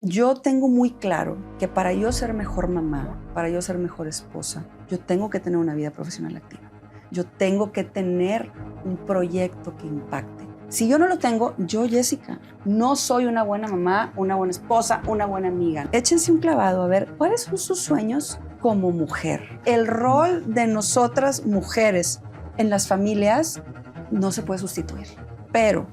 Yo tengo muy claro que para yo ser mejor mamá, para yo ser mejor esposa, yo tengo que tener una vida profesional activa. Yo tengo que tener un proyecto que impacte. Si yo no lo tengo, yo, Jessica, no soy una buena mamá, una buena esposa, una buena amiga. Échense un clavado a ver cuáles son sus sueños como mujer. El rol de nosotras mujeres en las familias no se puede sustituir, pero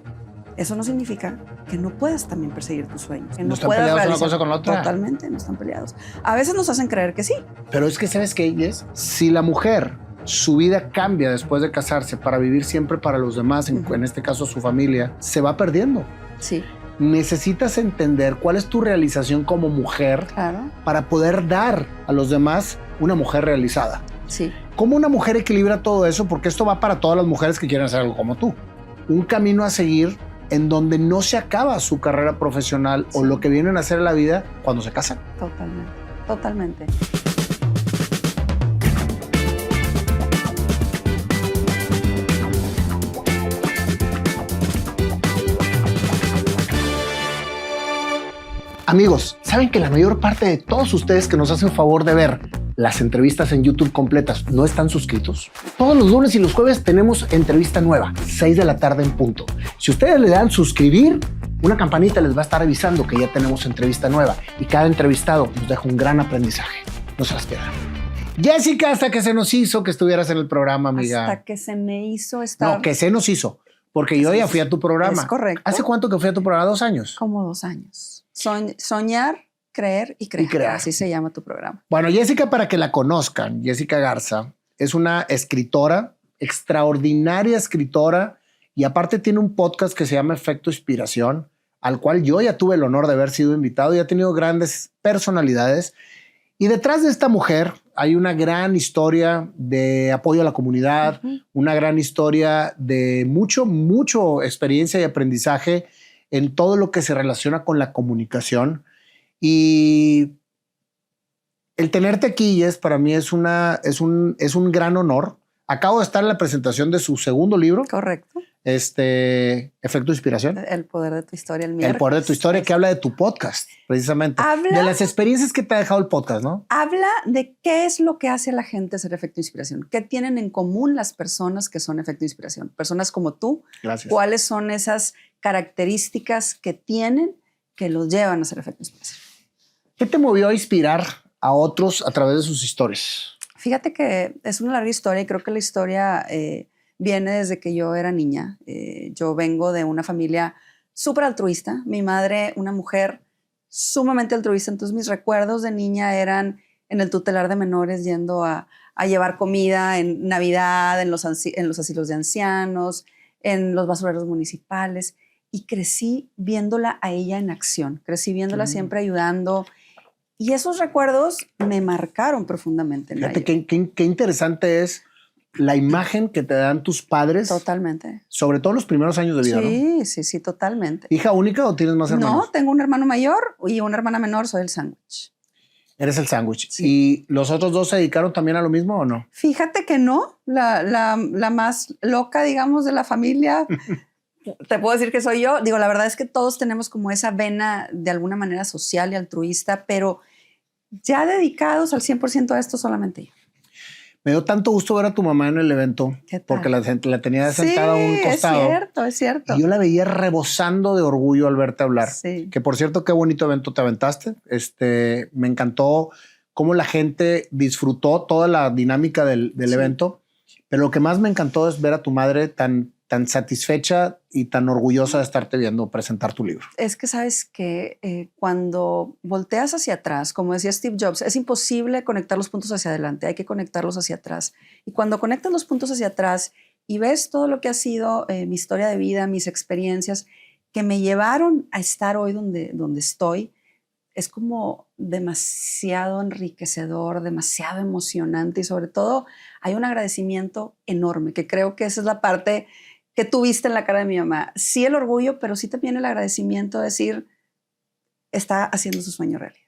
eso no significa que no puedas también perseguir tus sueños. Que no están puedas peleados realizar. una cosa con la otra. Totalmente, no están peleados. A veces nos hacen creer que sí. Pero es que, ¿sabes qué, Jess? Si la mujer, su vida cambia después de casarse para vivir siempre para los demás, en este caso su familia, se va perdiendo. Sí. Necesitas entender cuál es tu realización como mujer, claro, para poder dar a los demás una mujer realizada. Sí. ¿Cómo una mujer equilibra todo eso? Porque esto va para todas las mujeres que quieren hacer algo como tú. Un camino a seguir en donde no se acaba su carrera profesional o lo que vienen a hacer en la vida cuando se casan. Totalmente, totalmente. Amigos, ¿saben que la mayor parte de todos ustedes que nos hacen favor de ver las entrevistas en YouTube completas no están suscritos? Todos los lunes y los jueves tenemos entrevista nueva, 6 de la tarde en punto. Si ustedes le dan suscribir, una campanita les va a estar avisando que ya tenemos entrevista nueva y cada entrevistado nos deja un gran aprendizaje. No se las pierdan. Jessica, hasta que se nos hizo que estuvieras en el programa, amiga. Hasta que se me hizo estar... No, que se nos hizo, porque yo ya fui a tu programa. Es correcto. ¿Hace cuánto que fui a tu programa? 2 años. Como 2 años. Soñar, creer y crear. Y crear. Así se llama tu programa. Bueno, Jessica, para que la conozcan, Jessica Garza es una escritora, extraordinaria escritora, y aparte tiene un podcast que se llama Efecto Inspiración, al cual yo ya tuve el honor de haber sido invitado y ha tenido grandes personalidades. Y detrás de esta mujer hay una gran historia de apoyo a la comunidad, una gran historia de mucho experiencia y aprendizaje en todo lo que se relaciona con la comunicación. Y el tenerte aquí, Jess, para mí es un gran honor. Acabo de estar en la presentación de su segundo libro. Correcto. Efecto Inspiración. El poder de tu historia, el miércoles. El poder de tu historia, que habla de tu podcast, precisamente. De las experiencias que te ha dejado el podcast, ¿no? Habla de qué es lo que hace a la gente ser Efecto Inspiración. ¿Qué tienen en común las personas que son Efecto Inspiración? Personas como tú. Gracias. ¿Cuáles son esas características que tienen que los llevan a ser Efecto Inspiración? ¿Qué te movió a inspirar a otros a través de sus historias? Fíjate que es una larga historia y creo que la historia viene desde que yo era niña. Yo vengo de una familia súper altruista. Mi madre, una mujer sumamente altruista. Entonces mis recuerdos de niña eran en el tutelar de menores yendo a llevar comida en Navidad, en los asilos de ancianos, en los basureros municipales. Y crecí viéndola a ella en acción. Crecí viéndola siempre ayudando. Y esos recuerdos me marcaron profundamente. Fíjate qué interesante es la imagen que te dan tus padres. Totalmente. Sobre todo los primeros años de vida, sí, ¿no? Sí, totalmente. ¿Hija única o tienes más hermanos? No, tengo un hermano mayor y una hermana menor, soy el sándwich. Eres el sándwich. Sí. ¿Y los otros 2 se dedicaron también a lo mismo o no? Fíjate que no, la más loca, digamos, de la familia... Te puedo decir que soy yo. Digo, la verdad es que todos tenemos como esa vena de alguna manera social y altruista, pero ya dedicados al 100% a esto solamente yo. Me dio tanto gusto ver a tu mamá en el evento porque la tenía sentada a un costado. Es cierto. Y yo la veía rebosando de orgullo al verte hablar. Sí. Que por cierto, qué bonito evento te aventaste. Me encantó cómo la gente disfrutó toda la dinámica del evento. Pero lo que más me encantó es ver a tu madre tan satisfecha y tan orgullosa de estarte viendo presentar tu libro. Es que sabes que cuando volteas hacia atrás, como decía Steve Jobs, es imposible conectar los puntos hacia adelante, hay que conectarlos hacia atrás. Y cuando conectas los puntos hacia atrás y ves todo lo que ha sido mi historia de vida, mis experiencias, que me llevaron a estar hoy donde estoy, es como demasiado enriquecedor, demasiado emocionante y sobre todo hay un agradecimiento enorme, que creo que esa es la parte que tú viste en la cara de mi mamá. Sí el orgullo, pero sí también el agradecimiento de decir, está haciendo su sueño realidad.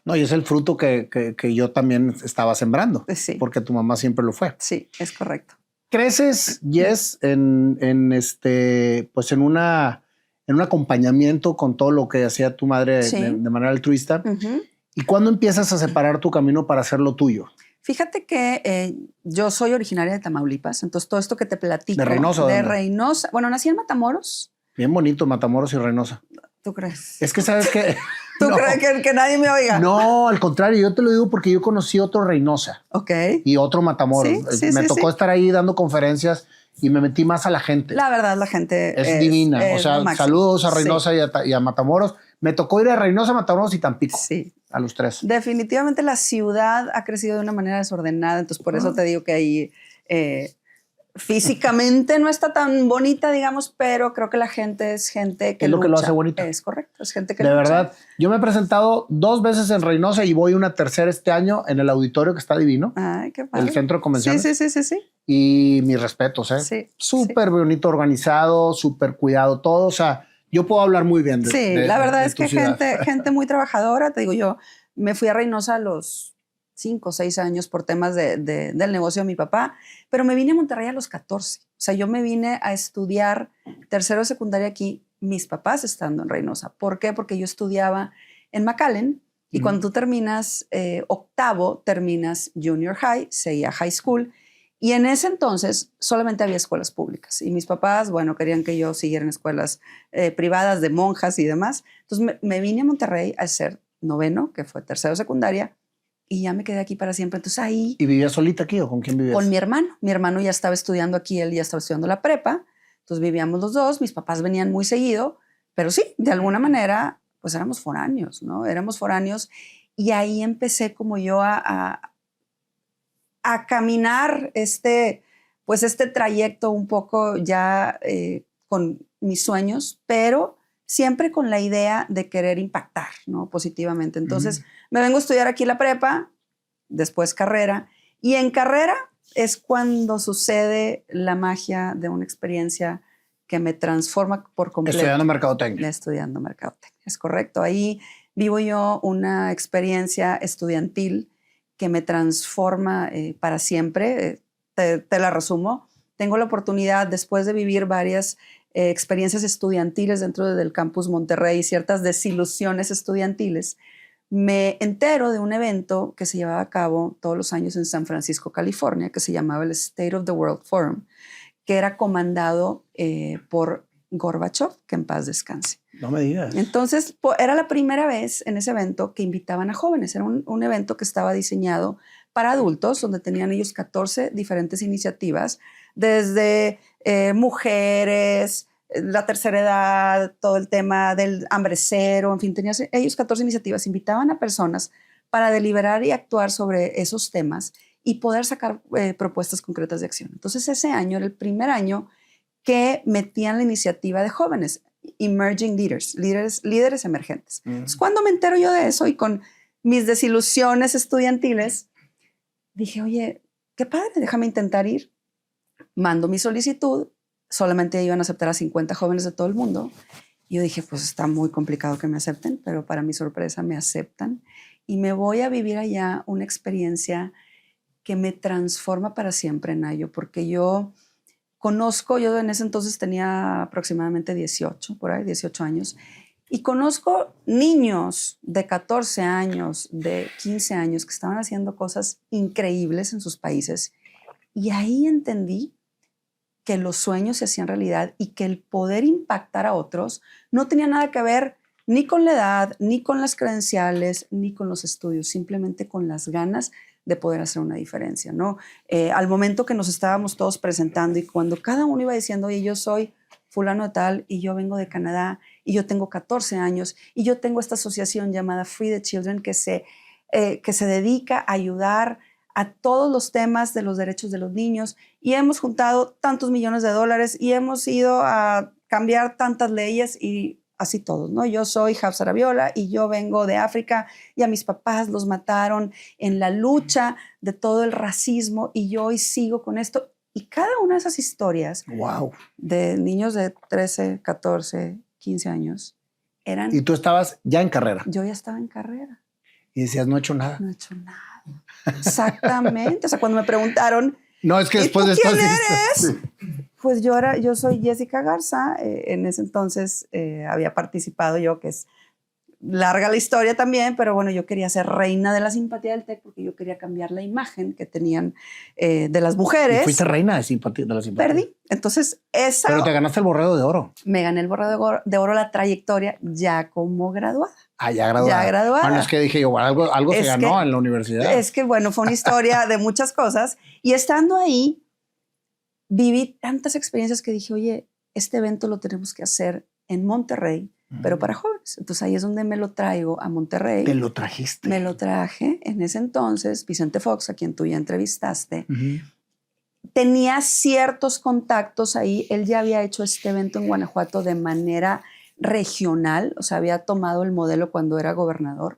No, y es el fruto que yo también estaba sembrando, Sí. Porque tu mamá siempre lo fue. Sí, es correcto. Creces, Jess, pues en una en un acompañamiento con todo lo que hacía tu madre Sí. de manera altruista. Ujú. ¿Y cuándo empiezas a separar tu camino para hacer lo tuyo? Fíjate que yo soy originaria de Tamaulipas, entonces todo esto que te platico. ¿De Reynosa? De ¿Dónde? Reynosa. Bueno, nací en Matamoros. Bien bonito, Matamoros y Reynosa. ¿Tú crees? Es que sabes que... ¿Tú no, crees que nadie me oiga? no, al contrario, yo te lo digo porque yo conocí otro Reynosa Ok. y otro Matamoros. Me tocó estar ahí dando conferencias y me metí más a la gente. La verdad, la gente es divina. O sea, lo máximo. saludos a Reynosa y a Matamoros. Me tocó ir a Reynosa, Matamoros y Tampico. Sí. A los tres. Definitivamente la ciudad ha crecido de una manera desordenada, entonces por eso te digo que ahí físicamente no está tan bonita, digamos, pero creo que la gente es gente que es lo lucha. Que lo hace bonito. Es correcto, es gente que de lucha. verdad, yo me he presentado 2 veces en Reynosa y voy una tercera este año en el auditorio que está divino. Ay, qué padre. El centro de convenciones. Sí. Y mis respetos, ¿eh? Sí, súper bonito organizado, súper cuidado todo. O sea, yo puedo hablar muy bien de la verdad de es tu que ciudad. gente muy trabajadora. Te digo, yo me fui a Reynosa a los 5 o 6 años por temas del negocio de mi papá, pero me vine a Monterrey a los 14. O sea, yo me vine a estudiar tercero de secundaria aquí, mis papás estando en Reynosa. ¿Por qué? Porque yo estudiaba en McAllen y cuando tú terminas octavo, terminas junior high, seguía high school. Y en ese entonces solamente había escuelas públicas y mis papás, bueno, querían que yo siguiera en escuelas privadas de monjas y demás. Entonces me vine a Monterrey a hacer noveno, que fue tercero de secundaria, y ya me quedé aquí para siempre. Entonces ahí... ¿Y vivías solita aquí o con quién vivías? Con mi hermano. Mi hermano ya estaba estudiando aquí, él ya estaba estudiando la prepa. Entonces vivíamos los dos, mis papás venían muy seguido, pero sí, de alguna manera, pues éramos foráneos, ¿no? Éramos foráneos y ahí empecé como yo a caminar pues este trayecto un poco ya con mis sueños, pero siempre con la idea de querer impactar, ¿no? Positivamente. Entonces, me vengo a estudiar aquí la prepa, después carrera, y en carrera es cuando sucede la magia de una experiencia que me transforma por completo. Estudiando mercadotecnia. Estudiando mercadotecnia, es correcto. Ahí vivo yo una experiencia estudiantil que me transforma para siempre. Te la resumo. Tengo la oportunidad, después de vivir varias experiencias estudiantiles dentro del campus Monterrey y ciertas desilusiones estudiantiles, me entero de un evento que se llevaba a cabo todos los años en San Francisco, California, que se llamaba el State of the World Forum, que era comandado por Gorbachev, que en paz descanse. No me digas. Entonces, era la primera vez en ese evento que invitaban a jóvenes. Era un evento que estaba diseñado para adultos, donde tenían ellos 14 diferentes iniciativas, desde mujeres, la tercera edad, todo el tema del hambre cero, en fin, tenían ellos 14 iniciativas. Invitaban a personas para deliberar y actuar sobre esos temas y poder sacar propuestas concretas de acción. Entonces, ese año era el primer año que metían la iniciativa de jóvenes, emerging leaders, líderes emergentes. Entonces, cuando me entero yo de eso y con mis desilusiones estudiantiles, dije, oye, qué padre, déjame intentar ir. Mando mi solicitud, solamente iban a aceptar a 50 jóvenes de todo el mundo. Y yo dije, pues está muy complicado que me acepten, pero para mi sorpresa me aceptan. Y me voy a vivir allá una experiencia que me transforma para siempre, Nayo, porque yo en ese entonces tenía aproximadamente 18 años, y conozco niños de 14 años, de 15 años, que estaban haciendo cosas increíbles en sus países. Y ahí entendí que los sueños se hacían realidad y que el poder impactar a otros no tenía nada que ver ni con la edad, ni con las credenciales, ni con los estudios, simplemente con las ganas de poder hacer una diferencia, ¿no? Al momento que nos estábamos todos presentando y cuando cada uno iba diciendo, oye, yo soy fulano de tal y yo vengo de Canadá y yo tengo 14 años y yo tengo esta asociación llamada Free the Children que se dedica a ayudar a todos los temas de los derechos de los niños y hemos juntado tantos millones de dólares y hemos ido a cambiar tantas leyes y así todos, ¿no? Yo soy Hafsa Arabiola y yo vengo de África y a mis papás los mataron en la lucha de todo el racismo y yo hoy sigo con esto. Y cada una de esas historias de niños de 13, 14, 15 años eran... Y tú estabas ya en carrera. Yo ya estaba en carrera. Y decías, no he hecho nada. No he hecho nada. Exactamente. O sea, cuando me preguntaron... No, es que después ¿Y tú de esto... quién eres? Pues yo soy Jessica Garza. En ese entonces había participado yo, que es larga la historia también, pero bueno, yo quería ser reina de la simpatía del TEC porque yo quería cambiar la imagen que tenían de las mujeres. ¿Y fuiste reina de la simpatía? Perdí. Entonces, Pero te ganaste el Borrego de Oro. me gané el Borrego de Oro, la trayectoria ya como graduada. Ah, ya graduada. Ya graduada. Bueno, es que dije yo, algo se ganó en la universidad. Es que, bueno, fue una historia de muchas cosas. Y estando ahí, viví tantas experiencias que dije, oye, este evento lo tenemos que hacer en Monterrey, pero para jóvenes. Entonces ahí es donde me lo traigo a Monterrey. ¿Te lo trajiste? Me lo traje en ese entonces. Vicente Fox, a quien tú ya entrevistaste, tenía ciertos contactos ahí. Él ya había hecho este evento en Guanajuato de manera regional, o sea, había tomado el modelo cuando era gobernador.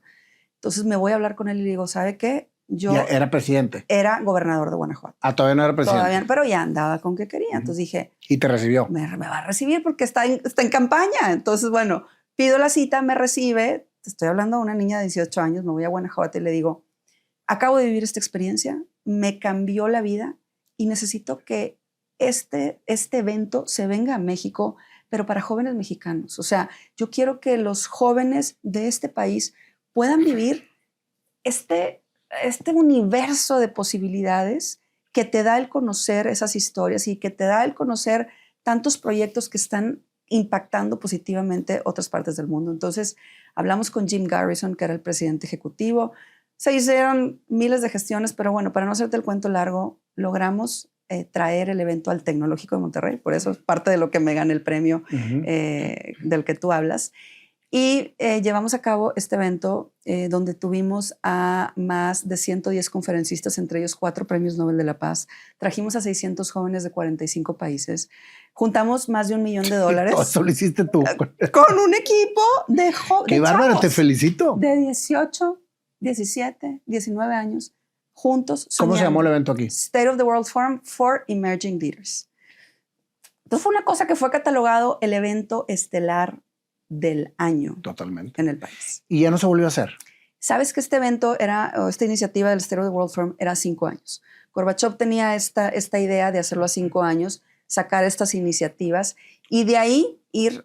Entonces me voy a hablar con él y le digo, ¿sabe qué? Yo ya era presidente. Era gobernador de Guanajuato. Ah, todavía no era presidente. Todavía, pero ya andaba con que quería. Entonces dije... ¿Y te recibió? Me va a recibir porque está en campaña. Entonces, bueno, pido la cita, me recibe. Te estoy hablando de una niña de 18 años. Me voy a Guanajuato y le digo, acabo de vivir esta experiencia, me cambió la vida y necesito que este evento se venga a México, pero para jóvenes mexicanos. O sea, yo quiero que los jóvenes de este país puedan vivir este universo de posibilidades que te da el conocer esas historias y que te da el conocer tantos proyectos que están impactando positivamente otras partes del mundo. Entonces, hablamos con Jim Garrison, que era el presidente ejecutivo. Se hicieron miles de gestiones, pero bueno, para no hacerte el cuento largo, logramos traer el evento al Tecnológico de Monterrey. Por eso es parte de lo que me gané el premio del que tú hablas. Y llevamos a cabo este evento donde tuvimos a más de 110 conferencistas, entre ellos 4 premios Nobel de la Paz. Trajimos a 600 jóvenes de 45 países. Juntamos más de $1 millón. Todo eso lo hiciste tú. Con un equipo de jóvenes. ¡Qué bárbaro! Te felicito. De 18, 17, 19 años, juntos. ¿Cómo se llamó el evento aquí? State of the World Forum for Emerging Leaders. Entonces fue una cosa que fue catalogado el evento estelar del año. Totalmente. En el país. Y ya no se volvió a hacer. Sabes que este evento esta iniciativa del State of the World Forum era 5 años. Gorbachev tenía esta idea de hacerlo a 5 años, sacar estas iniciativas y de ahí ir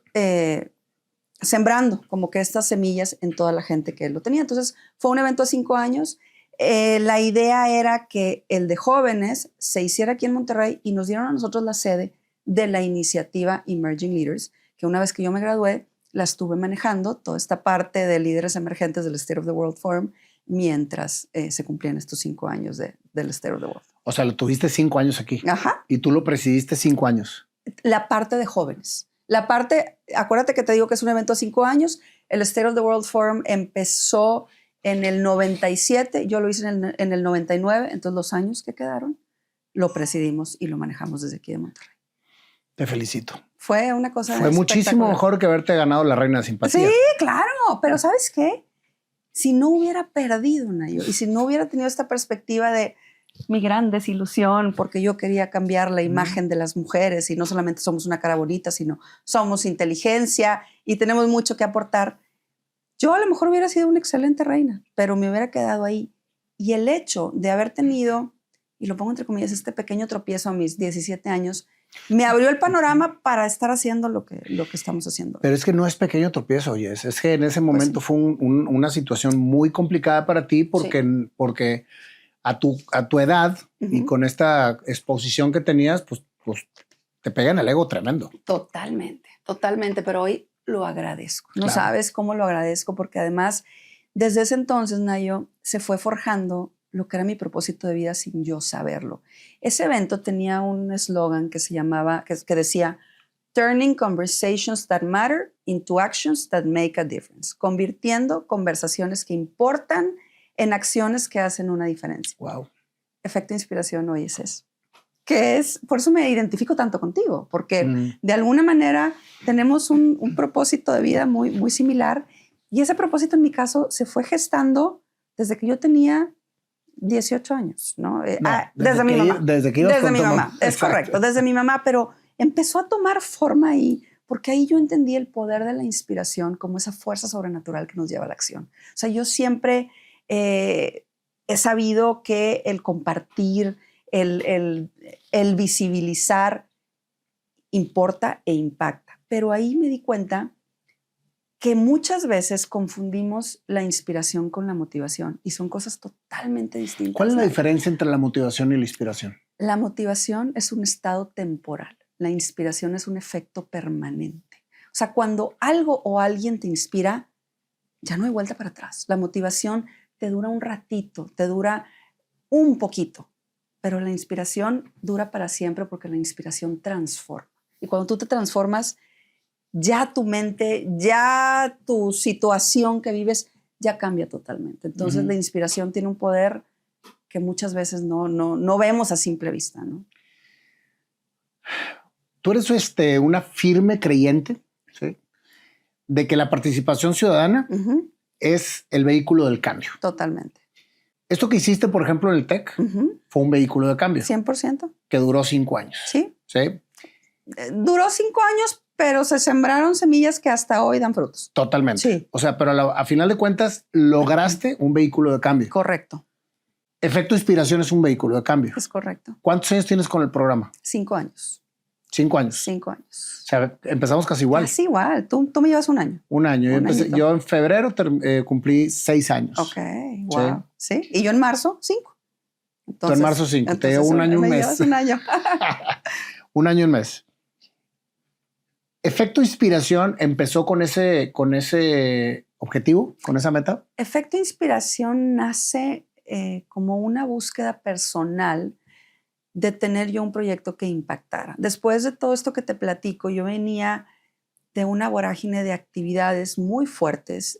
sembrando como que estas semillas en toda la gente que lo tenía. Entonces fue un evento a 5 años. La idea era que el de jóvenes se hiciera aquí en Monterrey y nos dieron a nosotros la sede de la iniciativa Emerging Leaders, que una vez que yo me gradué, la estuve manejando, toda esta parte de líderes emergentes del State of the World Forum, mientras se cumplían estos 5 años del State of the World. O sea, lo tuviste 5 años aquí. Ajá. Y tú lo presidiste 5 años. La parte de jóvenes. La parte, acuérdate que te digo que es un evento a 5 años. El State of the World Forum empezó en el 97, yo lo hice en el 99, entonces los años que quedaron lo presidimos y lo manejamos desde aquí de Monterrey. Te felicito. Fue una cosa Fue muchísimo mejor que haberte ganado la Reina de Simpatía. Sí, claro, pero ¿sabes qué? Si no hubiera perdido, Nayo, y si no hubiera tenido esta perspectiva de mi gran desilusión, porque yo quería cambiar la imagen de las mujeres y no solamente somos una cara bonita, sino somos inteligencia y tenemos mucho que aportar, yo a lo mejor hubiera sido una excelente reina, pero me hubiera quedado ahí. Y el hecho de haber tenido, y lo pongo entre comillas, este pequeño tropiezo a mis 17 años, me abrió el panorama para estar haciendo lo que estamos haciendo. Pero es que no es pequeño tropiezo, oye. Es que en ese momento sí. fue una situación muy complicada para ti porque a tu edad y con esta exposición que tenías, pues te pega en el ego tremendo. Totalmente, totalmente. Pero hoy lo agradezco. No Claro. sabes cómo lo agradezco, porque además, desde ese entonces, Nayo, se fue forjando lo que era mi propósito de vida sin yo saberlo. Ese evento tenía un eslogan que se llamaba, que decía, Turning Conversations That Matter into Actions That Make a Difference. Convirtiendo conversaciones que importan en acciones que hacen una diferencia. Wow. Efecto inspiración hoy es eso. Por eso me identifico tanto contigo, porque de alguna manera tenemos un propósito de vida muy, muy similar, y ese propósito en mi caso se fue gestando desde que yo tenía 18 años, ¿no? Desde mi mamá. Desde que ibas Desde con mi tu mamá, es Exacto. correcto, desde mi mamá, pero empezó a tomar forma ahí, porque ahí yo entendí el poder de la inspiración como esa fuerza sobrenatural que nos lleva a la acción. O sea, yo siempre he sabido que el compartir, el visibilizar importa e impacta. Pero ahí me di cuenta que muchas veces confundimos la inspiración con la motivación y son cosas totalmente distintas. ¿Cuál es la diferencia entre la motivación y la inspiración? La motivación es un estado temporal, la inspiración es un efecto permanente. O sea, cuando algo o alguien te inspira, ya no hay vuelta para atrás. La motivación te dura un ratito, te dura un poquito, pero la inspiración dura para siempre porque la inspiración transforma. Y cuando tú te transformas, ya tu mente, ya tu situación que vives, ya cambia totalmente. Entonces la inspiración tiene un poder que muchas veces no vemos a simple vista, ¿no? Tú eres una firme creyente, ¿sí?, de que la participación ciudadana es el vehículo del cambio. Totalmente. Esto que hiciste, por ejemplo, en el TEC, fue un vehículo de cambio. 100%. Que duró 5 años. Sí. ¿Sí? Duró 5 años, pero se sembraron semillas que hasta hoy dan frutos. Totalmente. Sí. O sea, pero a final de cuentas lograste un vehículo de cambio. Correcto. Efecto Inspiración es un vehículo de cambio. Es correcto. ¿Cuántos años tienes con el programa? 5 años. 5 años. 5 años. O sea, empezamos casi igual. Casi igual. Tú me llevas 1 año. 1 año. Añito. Yo en febrero cumplí 6 años. Ok, wow. Sí. Y yo en marzo, 5. Tú en marzo 5. Te llevo 1 año, un mes. Me llevas 1 año. 1 año, un mes. Efecto Inspiración empezó con ese objetivo, con esa meta. Efecto Inspiración nace como una búsqueda personal de tener yo un proyecto que impactara. Después de todo esto que te platico, yo venía de una vorágine de actividades muy fuertes.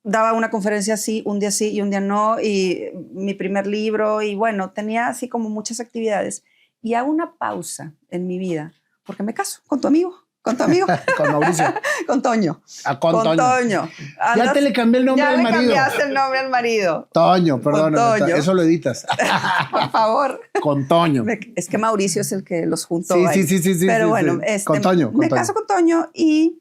Daba una conferencia así, un día sí y un día no, y mi primer libro, y bueno, tenía así como muchas actividades. Y hago una pausa en mi vida, porque me caso con tu amigo. Con Mauricio. Con Toño. Con Toño. Ya te le cambié el nombre al marido. Ya le cambiaste el nombre al marido. Toño, perdón. Eso lo editas. Por favor. Con Toño. Es que Mauricio es el que los juntó. Sí. Pero bueno, con Toño. Me caso con Toño y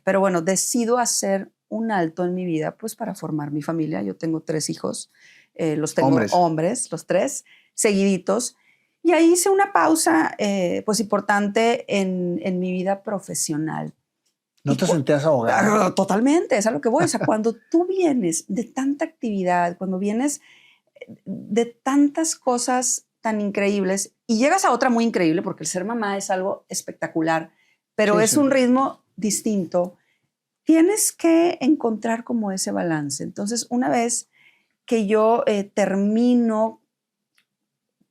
pero bueno, decido hacer un alto en mi vida, pues para formar mi familia. Yo tengo 3 hijos, los tengo hombres, los 3, seguiditos. Y ahí hice una pausa, pues importante en mi vida profesional. ¿No te sentías ahogada? Totalmente, es a lo que voy. O sea, cuando tú vienes de tanta actividad, cuando vienes de tantas cosas tan increíbles y llegas a otra muy increíble, porque el ser mamá es algo espectacular, pero es un ritmo distinto, tienes que encontrar como ese balance. Entonces, una vez que yo termino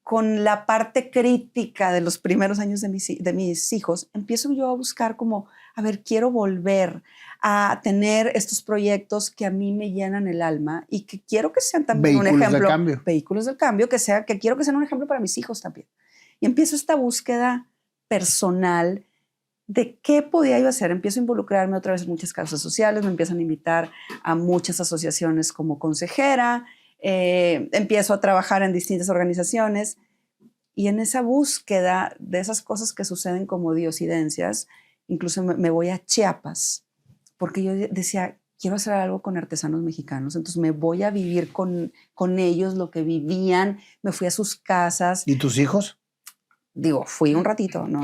con la parte crítica de los primeros años de mis hijos, empiezo yo a buscar como, a ver, quiero volver a tener estos proyectos que a mí me llenan el alma y que quiero que sean también un ejemplo. Vehículos del cambio, que quiero que sean un ejemplo para mis hijos también. Y empiezo esta búsqueda personal de qué podía yo hacer. Empiezo a involucrarme otra vez en muchas causas sociales, me empiezan a invitar a muchas asociaciones como consejera, empiezo a trabajar en distintas organizaciones y en esa búsqueda de esas cosas que suceden como diosidencias, incluso me voy a Chiapas, porque yo decía, quiero hacer algo con artesanos mexicanos, entonces me voy a vivir con ellos lo que vivían, me fui a sus casas. ¿Y tus hijos? Digo, fui un ratito, no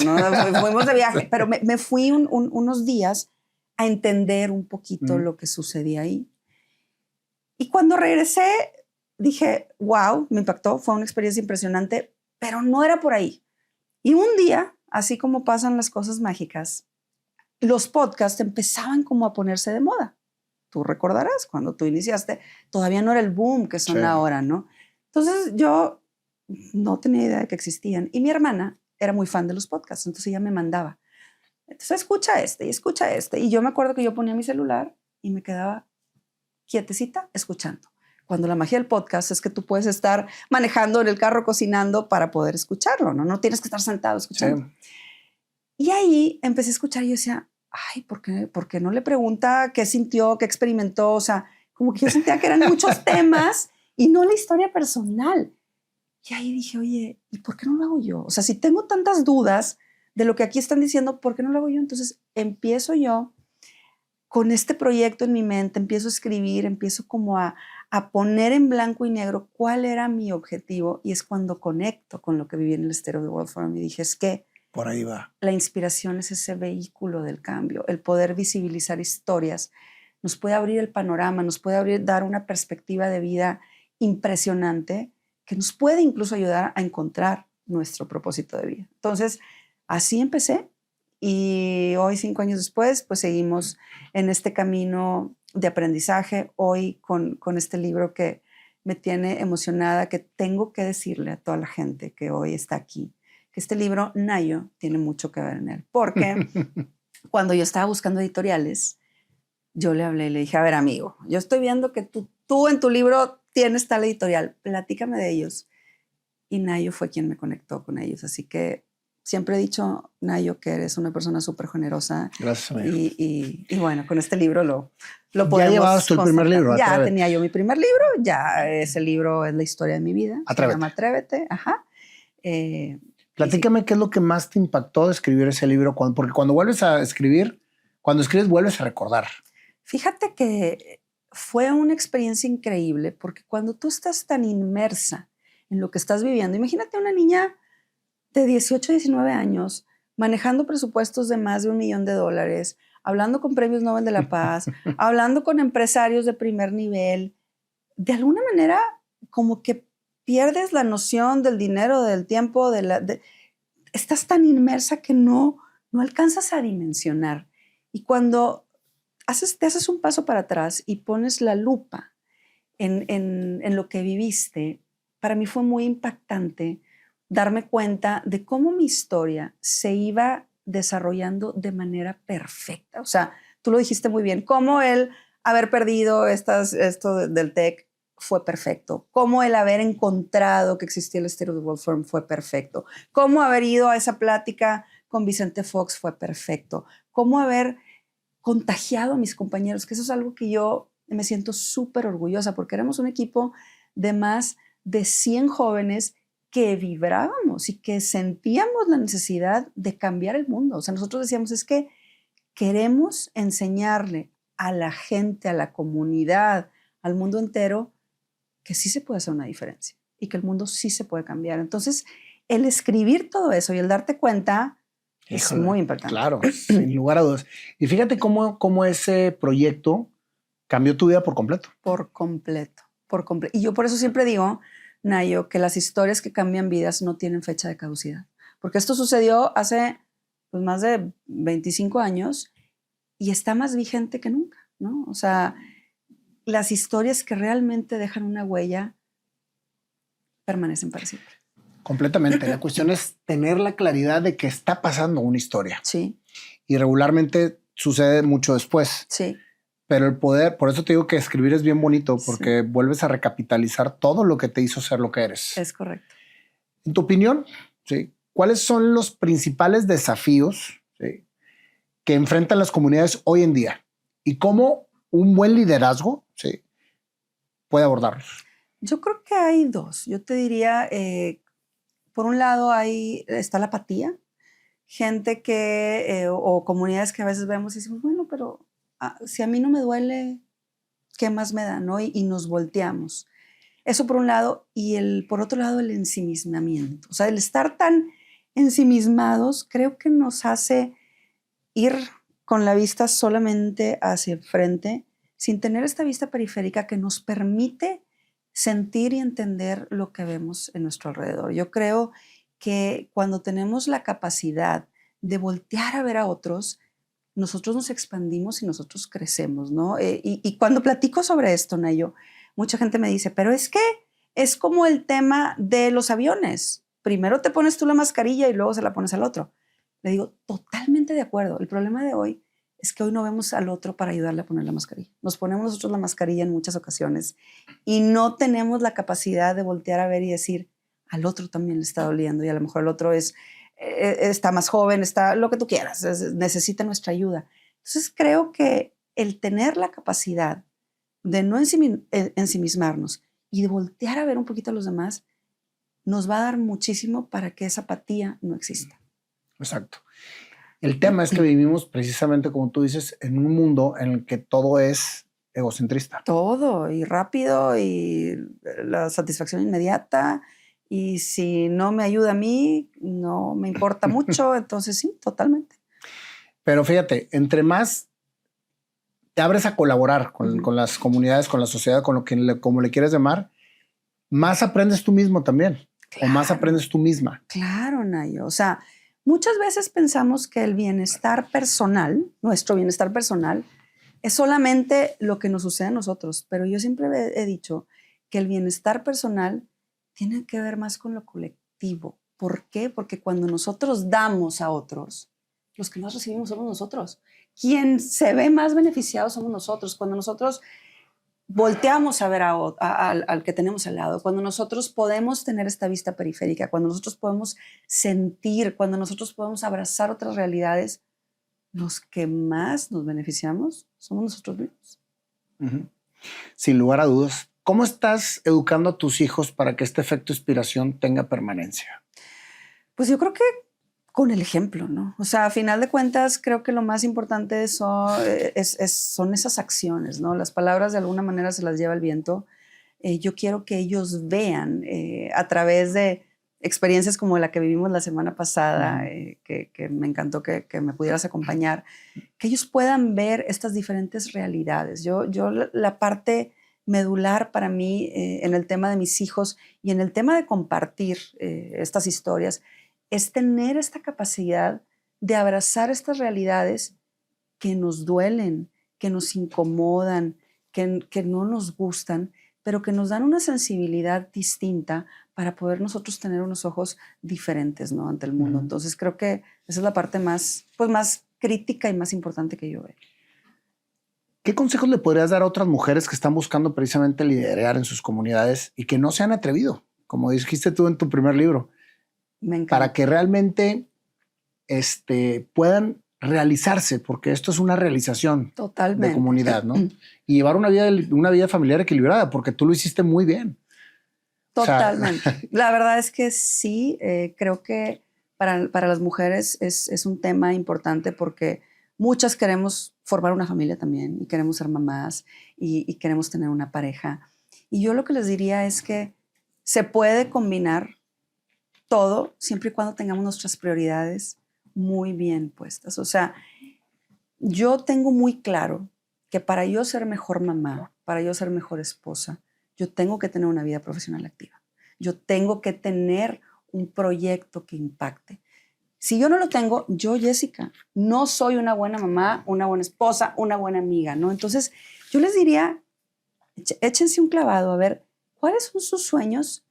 fuimos de viaje, pero me fui unos días a entender un poquito lo que sucedía ahí. Y cuando regresé, dije, wow, me impactó, fue una experiencia impresionante, pero no era por ahí. Y un día, así como pasan las cosas mágicas, los podcasts empezaban como a ponerse de moda. Tú recordarás, cuando tú iniciaste, todavía no era el boom que son ahora, ¿no? Entonces yo no tenía idea de que existían. Y mi hermana era muy fan de los podcasts, entonces ella me mandaba. Entonces escucha este y escucha este. Y yo me acuerdo que yo ponía mi celular y me quedaba quietecita escuchando. Cuando la magia del podcast es que tú puedes estar manejando en el carro, cocinando para poder escucharlo, ¿no? No tienes que estar sentado escuchando. Sí. Y ahí empecé a escuchar y yo decía, ay, ¿por qué no le pregunta qué sintió, qué experimentó? O sea, como que yo sentía que eran muchos temas y no la historia personal. Y ahí dije, oye, ¿y por qué no lo hago yo? O sea, si tengo tantas dudas de lo que aquí están diciendo, ¿por qué no lo hago yo? Entonces empiezo yo con este proyecto en mi mente, empiezo a escribir, empiezo como a a poner en blanco y negro cuál era mi objetivo, y es cuando conecto con lo que viví en el State of the World Forum y dije, es que por ahí va. La inspiración es ese vehículo del cambio, el poder visibilizar historias, nos puede abrir el panorama, nos puede dar una perspectiva de vida impresionante que nos puede incluso ayudar a encontrar nuestro propósito de vida. Entonces, así empecé y hoy, 5 años después, pues seguimos en este camino de aprendizaje, hoy con este libro que me tiene emocionada, que tengo que decirle a toda la gente que hoy está aquí, que este libro, Nayo, tiene mucho que ver en él. Porque cuando yo estaba buscando editoriales, yo le hablé y le dije, a ver, amigo, yo estoy viendo que tú en tu libro tienes tal editorial, platícame de ellos. Y Nayo fue quien me conectó con ellos. Así que siempre he dicho, Nayo, que eres una persona súper generosa. Gracias, amigo. Y bueno, con este libro lo podemos ¿Ya llevabas tu primer libro? Ya Atrévete. tenía yo mi primer libro, ya ese libro es la historia de mi vida. Atrévete. Se llama Atrévete, ajá. Platícame qué es lo que más te impactó de escribir ese libro, porque cuando vuelves a escribir, cuando escribes vuelves a recordar. Fíjate que fue una experiencia increíble porque cuando tú estás tan inmersa en lo que estás viviendo, imagínate una niña de 18, 19 años manejando presupuestos de más de $1 millón, hablando con premios Nobel de la Paz, hablando con empresarios de primer nivel, de alguna manera como que pierdes la noción del dinero, del tiempo, estás tan inmersa que no alcanzas a dimensionar. Y cuando te haces un paso para atrás y pones la lupa en lo que viviste, para mí fue muy impactante darme cuenta de cómo mi historia se iba desarrollando de manera perfecta. O sea, tú lo dijiste muy bien, cómo el haber perdido esto del TEC fue perfecto, cómo el haber encontrado que existía el State of the World Forum fue perfecto, cómo haber ido a esa plática con Vicente Fox fue perfecto, cómo haber contagiado a mis compañeros, que eso es algo que yo me siento súper orgullosa porque éramos un equipo de más de 100 jóvenes que vibrábamos y que sentíamos la necesidad de cambiar el mundo. O sea, nosotros decíamos, es que queremos enseñarle a la gente, a la comunidad, al mundo entero, que sí se puede hacer una diferencia y que el mundo sí se puede cambiar. Entonces, el escribir todo eso y el darte cuenta es muy importante. Claro, sin lugar a dudas. Y fíjate cómo ese proyecto cambió tu vida por completo. Por completo. Y yo por eso siempre digo, Nayo, que las historias que cambian vidas no tienen fecha de caducidad. Porque esto sucedió hace pues, más de 25 años y está más vigente que nunca, ¿no? O sea, las historias que realmente dejan una huella permanecen para siempre. Completamente. La cuestión es tener la claridad de que está pasando una historia. Sí. Y regularmente sucede mucho después. Sí. Pero el poder, por eso te digo que escribir es bien bonito, porque vuelves a recapitalizar todo lo que te hizo ser lo que eres. Es correcto. En tu opinión, ¿sí? ¿Cuáles son los principales desafíos, ¿sí?, que enfrentan las comunidades hoy en día? ¿Y cómo un buen liderazgo, ¿sí?, puede abordarlos? Yo creo que hay dos. Yo te diría, por un lado está la apatía. Gente que, o comunidades que a veces vemos y decimos, bueno, pero si a mí no me duele, ¿qué más me da? ¿No? Y nos volteamos. Eso por un lado. Y por otro lado, el ensimismamiento. O sea, el estar tan ensimismados creo que nos hace ir con la vista solamente hacia el frente, sin tener esta vista periférica que nos permite sentir y entender lo que vemos en nuestro alrededor. Yo creo que cuando tenemos la capacidad de voltear a ver a otros, nosotros nos expandimos y nosotros crecemos, ¿no? Y cuando platico sobre esto, Nayo, mucha gente me dice, pero es que es como el tema de los aviones. Primero te pones tú la mascarilla y luego se la pones al otro. Le digo, totalmente de acuerdo. El problema de hoy es que hoy no vemos al otro para ayudarle a poner la mascarilla. Nos ponemos nosotros la mascarilla en muchas ocasiones y no tenemos la capacidad de voltear a ver y decir, al otro también le está doliendo y a lo mejor el otro está más joven, está lo que tú quieras, necesita nuestra ayuda. Entonces creo que el tener la capacidad de no ensimismarnos y de voltear a ver un poquito a los demás nos va a dar muchísimo para que esa apatía no exista. Exacto. El tema es que vivimos precisamente, como tú dices, en un mundo en el que todo es egocentrista. Todo, y rápido, y la satisfacción inmediata. Y si no me ayuda a mí, no me importa mucho. Entonces sí, totalmente. Pero fíjate, entre más te abres a colaborar con las comunidades, con la sociedad, con lo que como le quieres llamar, más aprendes tú mismo también. Claro. O más aprendes tú misma. Claro, Nayo. O sea, muchas veces pensamos que el bienestar personal, nuestro bienestar personal, es solamente lo que nos sucede a nosotros. Pero yo siempre he dicho que el bienestar personal tiene que ver más con lo colectivo. ¿Por qué? Porque cuando nosotros damos a otros, los que más recibimos somos nosotros. Quien se ve más beneficiado somos nosotros. Cuando nosotros volteamos a ver al que tenemos al lado, cuando nosotros podemos tener esta vista periférica, cuando nosotros podemos sentir, cuando nosotros podemos abrazar otras realidades, los que más nos beneficiamos somos nosotros mismos. Sin lugar a dudas. ¿Cómo estás educando a tus hijos para que este efecto inspiración tenga permanencia? Pues yo creo que con el ejemplo, ¿no? O sea, a final de cuentas, creo que lo más importante son esas acciones, ¿no? Las palabras de alguna manera se las lleva el viento. Yo quiero que ellos vean a través de experiencias como la que vivimos la semana pasada, que me encantó que me pudieras acompañar, que ellos puedan ver estas diferentes realidades. Yo la parte medular para mí en el tema de mis hijos y en el tema de compartir estas historias es tener esta capacidad de abrazar estas realidades que nos duelen, que nos incomodan, que no nos gustan, pero que nos dan una sensibilidad distinta para poder nosotros tener unos ojos diferentes, ¿no?, ante el mundo. Entonces creo que esa es la parte más crítica y más importante que yo veo. ¿Qué consejos le podrías dar a otras mujeres que están buscando precisamente liderar en sus comunidades y que no se han atrevido, como dijiste tú en tu primer libro? Me encanta. Para que realmente puedan realizarse, porque esto es una realización de comunidad, ¿no? Y llevar una vida familiar equilibrada, porque tú lo hiciste muy bien. Totalmente. O sea, la verdad es que sí, creo que para las mujeres es un tema importante porque muchas queremos formar una familia también y queremos ser mamás y queremos tener una pareja. Y yo lo que les diría es que se puede combinar todo siempre y cuando tengamos nuestras prioridades muy bien puestas. O sea, yo tengo muy claro que para yo ser mejor mamá, para yo ser mejor esposa, yo tengo que tener una vida profesional activa. Yo tengo que tener un proyecto que impacte. Si yo no lo tengo, yo, Jessica, no soy una buena mamá, una buena esposa, una buena amiga, ¿no? Entonces, yo les diría, échense un clavado a ver cuáles son sus sueños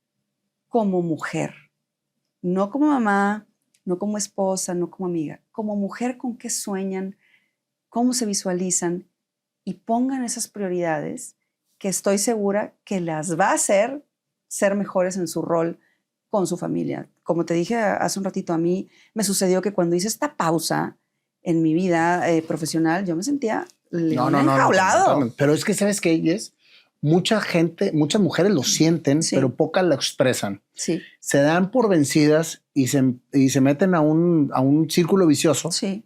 como mujer. No como mamá, no como esposa, no como amiga. Como mujer, ¿con qué sueñan? ¿Cómo se visualizan? Y pongan esas prioridades que estoy segura que las va a hacer ser mejores en su rol con su familia. Como te dije hace un ratito, a mí me sucedió que cuando hice esta pausa en mi vida profesional, yo me sentía enjaulado. No, pero es que, ¿sabes qué, Jess? Mucha gente, muchas mujeres lo sienten, sí, pero pocas lo expresan. Sí. Se dan por vencidas y se meten a un círculo vicioso, sí,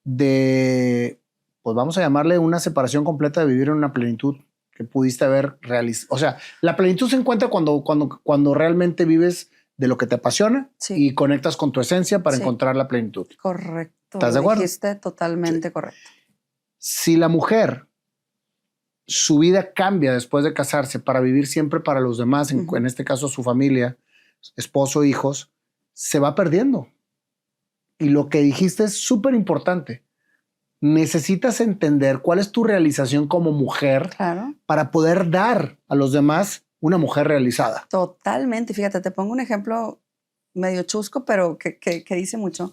de, pues vamos a llamarle una separación completa de vivir en una plenitud que pudiste haber realizado. O sea, la plenitud se encuentra cuando realmente vives de lo que te apasiona, sí, y conectas con tu esencia para, sí, encontrar la plenitud. Correcto. ¿Estás de acuerdo? Dijiste totalmente, sí, correcto. Si la mujer, su vida cambia después de casarse para vivir siempre para los demás, en este caso su familia, esposo, hijos, se va perdiendo. Y lo que dijiste es súper importante. Necesitas entender cuál es tu realización como mujer, claro, para poder dar a los demás una mujer realizada. Totalmente. Fíjate, te pongo un ejemplo medio chusco, pero que dice mucho.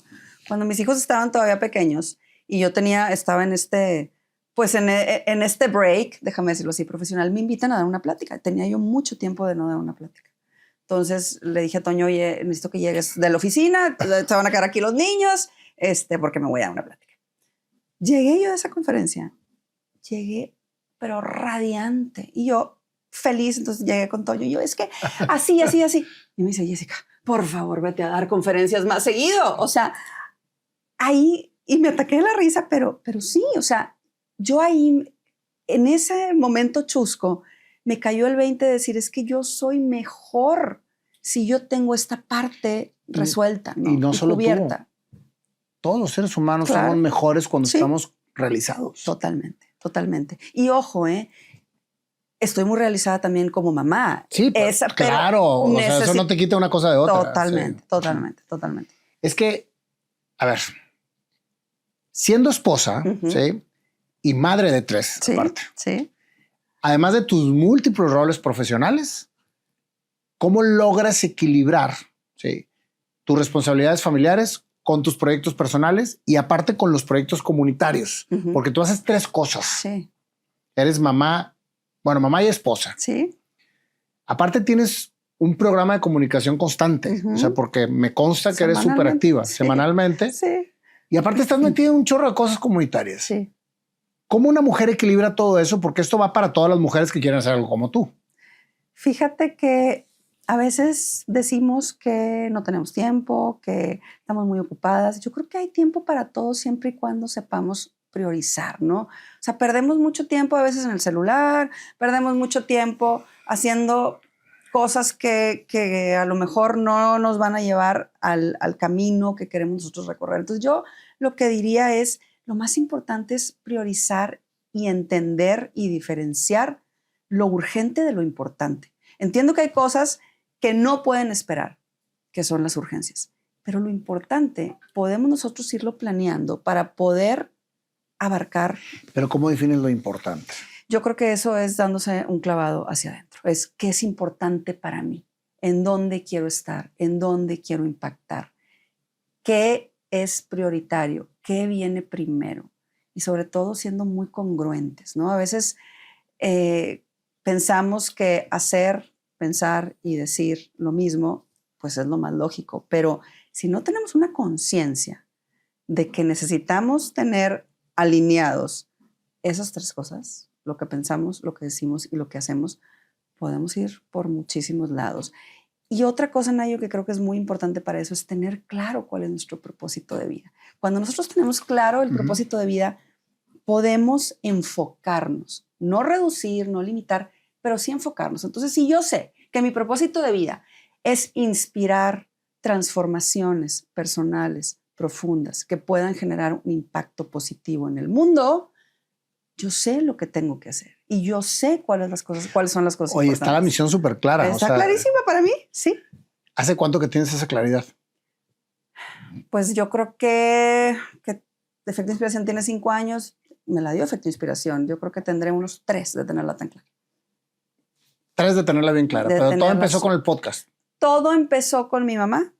Cuando mis hijos estaban todavía pequeños y yo estaba en este break, déjame decirlo así, profesional, me invitan a dar una plática. Tenía yo mucho tiempo de no dar una plática. Entonces le dije a Toño, oye, necesito que llegues de la oficina, se van a quedar aquí los niños, porque me voy a dar una plática. Llegué yo a esa conferencia, pero radiante. Y yo feliz, entonces llegué con Toño y yo, es que así. Y me dice, Jessica, por favor, vete a dar conferencias más seguido. O sea, ahí, y me ataqué de la risa, pero sí, o sea, yo ahí en ese momento chusco me cayó el 20 de decir, es que yo soy mejor si yo tengo esta parte resuelta, ¿no? Y no solo cubierta. tú. Todos los seres humanos Claro. somos mejores cuando Sí. estamos realizados. Totalmente, totalmente. Y ojo, estoy muy realizada también como mamá. Sí, claro. O sea, eso no te quita una cosa de otra. Totalmente, sí. totalmente. Es que, a ver, siendo esposa, ¿sí? Y madre de 3, Sí, aparte. sí. Además de tus múltiples roles profesionales, ¿cómo logras equilibrar, ¿sí? tus responsabilidades familiares con tus proyectos personales y aparte con los proyectos comunitarios? Porque tú haces 3 cosas. Sí. Eres mamá, bueno, mamá y esposa. Sí. Aparte tienes un programa de comunicación constante, o sea, porque me consta que eres súper activa semanalmente. Sí. Y aparte estás metida en un chorro de cosas comunitarias. Sí. ¿Cómo una mujer equilibra todo eso? Porque esto va para todas las mujeres que quieren hacer algo como tú. Fíjate que a veces decimos que no tenemos tiempo, que estamos muy ocupadas. Yo creo que hay tiempo para todo siempre y cuando sepamos priorizar, ¿no? O sea, perdemos mucho tiempo a veces en el celular, perdemos mucho tiempo haciendo cosas que a lo mejor no nos van a llevar al camino que queremos nosotros recorrer. Entonces yo lo que diría es, lo más importante es priorizar y entender y diferenciar lo urgente de lo importante. Entiendo que hay cosas que no pueden esperar, que son las urgencias, pero lo importante podemos nosotros irlo planeando para poder abarcar. Pero ¿cómo defines lo importante? Yo creo que eso es dándose un clavado hacia adentro. Es qué es importante para mí, en dónde quiero estar, en dónde quiero impactar, qué es prioritario, qué viene primero y sobre todo siendo muy congruentes, ¿no? A veces pensamos que hacer, pensar y decir lo mismo, pues es lo más lógico, pero si no tenemos una conciencia de que necesitamos tener alineados esas 3 cosas, lo que pensamos, lo que decimos y lo que hacemos, podemos ir por muchísimos lados. Y otra cosa, Nayo, que creo que es muy importante para eso es tener claro cuál es nuestro propósito de vida. Cuando nosotros tenemos claro el propósito de vida, podemos enfocarnos, no reducir, no limitar, pero sí enfocarnos. Entonces, si yo sé que mi propósito de vida es inspirar transformaciones personales profundas que puedan generar un impacto positivo en el mundo, yo sé lo que tengo que hacer y yo sé cuáles son las cosas Oye, importantes. está la misión súper clara. Está clarísima para mí, sí. ¿Hace cuánto que tienes esa claridad? Pues yo creo que Efecto Inspiración tiene 5 años. Me la dio Efecto Inspiración. Yo creo que tendré unos 3 de tenerla tan clara. 3 de tenerla bien clara, pero todo empezó con el podcast. Todo empezó con mi mamá